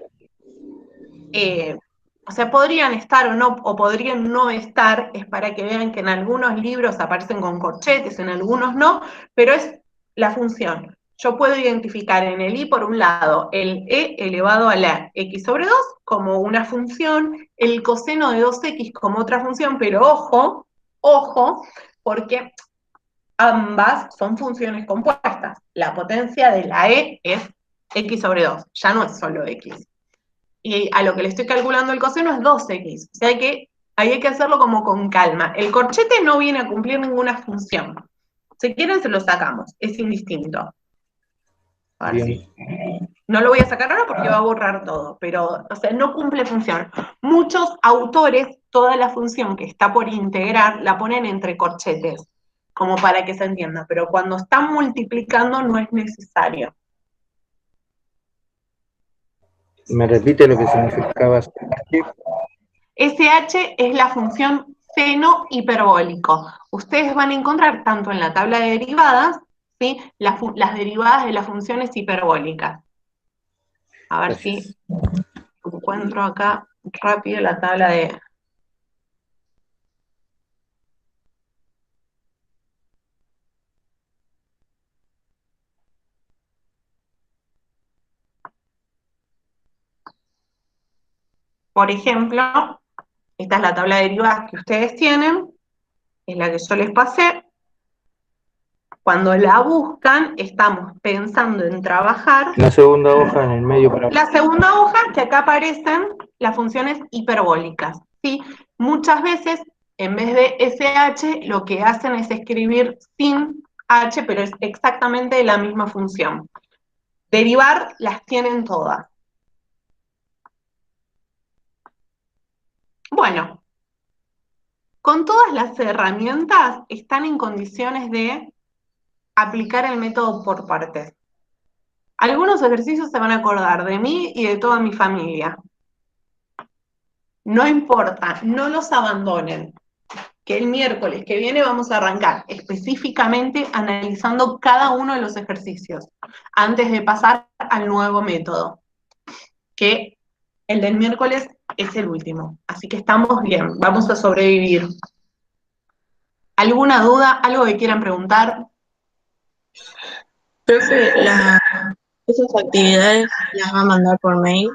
o sea, podrían estar o no, o podrían no estar, es para que vean que en algunos libros aparecen con corchetes, en algunos no, pero es la función. Yo puedo identificar en el I, por un lado, el E elevado a la X sobre 2 como una función, el coseno de 2X como otra función, pero ojo, ojo, porque ambas son funciones compuestas. La potencia de la E es X sobre 2, ya no es solo X. Y a lo que le estoy calculando el coseno es 2X, o sea que ahí hay que hacerlo como con calma. El corchete no viene a cumplir ninguna función. Si quieren se lo sacamos, es indistinto. A ver si. No lo voy a sacar ahora porque va a borrar todo, pero, o sea, no cumple función. Muchos autores, toda la función que está por integrar la ponen entre corchetes, como para que se entienda, pero cuando están multiplicando no es necesario. ¿Me repite lo que significaba? SH es la función seno hiperbólico. Ustedes van a encontrar tanto en la tabla de derivadas, ¿sí? Las derivadas de las funciones hiperbólicas. A ver si encuentro acá rápido la tabla de... Por ejemplo, esta es la tabla de derivadas que ustedes tienen, es la que yo les pasé. Cuando la buscan, estamos pensando en trabajar. La segunda hoja en el medio para... La segunda hoja, que acá aparecen las funciones hiperbólicas, ¿sí? Muchas veces, en vez de SH, lo que hacen es escribir sin H, pero es exactamente la misma función. Derivar las tienen todas. Bueno, con todas las herramientas están en condiciones de aplicar el método por partes. Algunos ejercicios se van a acordar de mí y de toda mi familia. No importa, no los abandonen, que el miércoles que viene vamos a arrancar específicamente analizando cada uno de los ejercicios, antes de pasar al nuevo método, que el del miércoles es el último. Así que estamos bien, vamos a sobrevivir. ¿Alguna duda? ¿Algo que quieran preguntar? Profe, esas actividades las va a mandar por mail.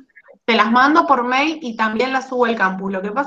Te las mando por mail y también las subo al campus. Lo que pasa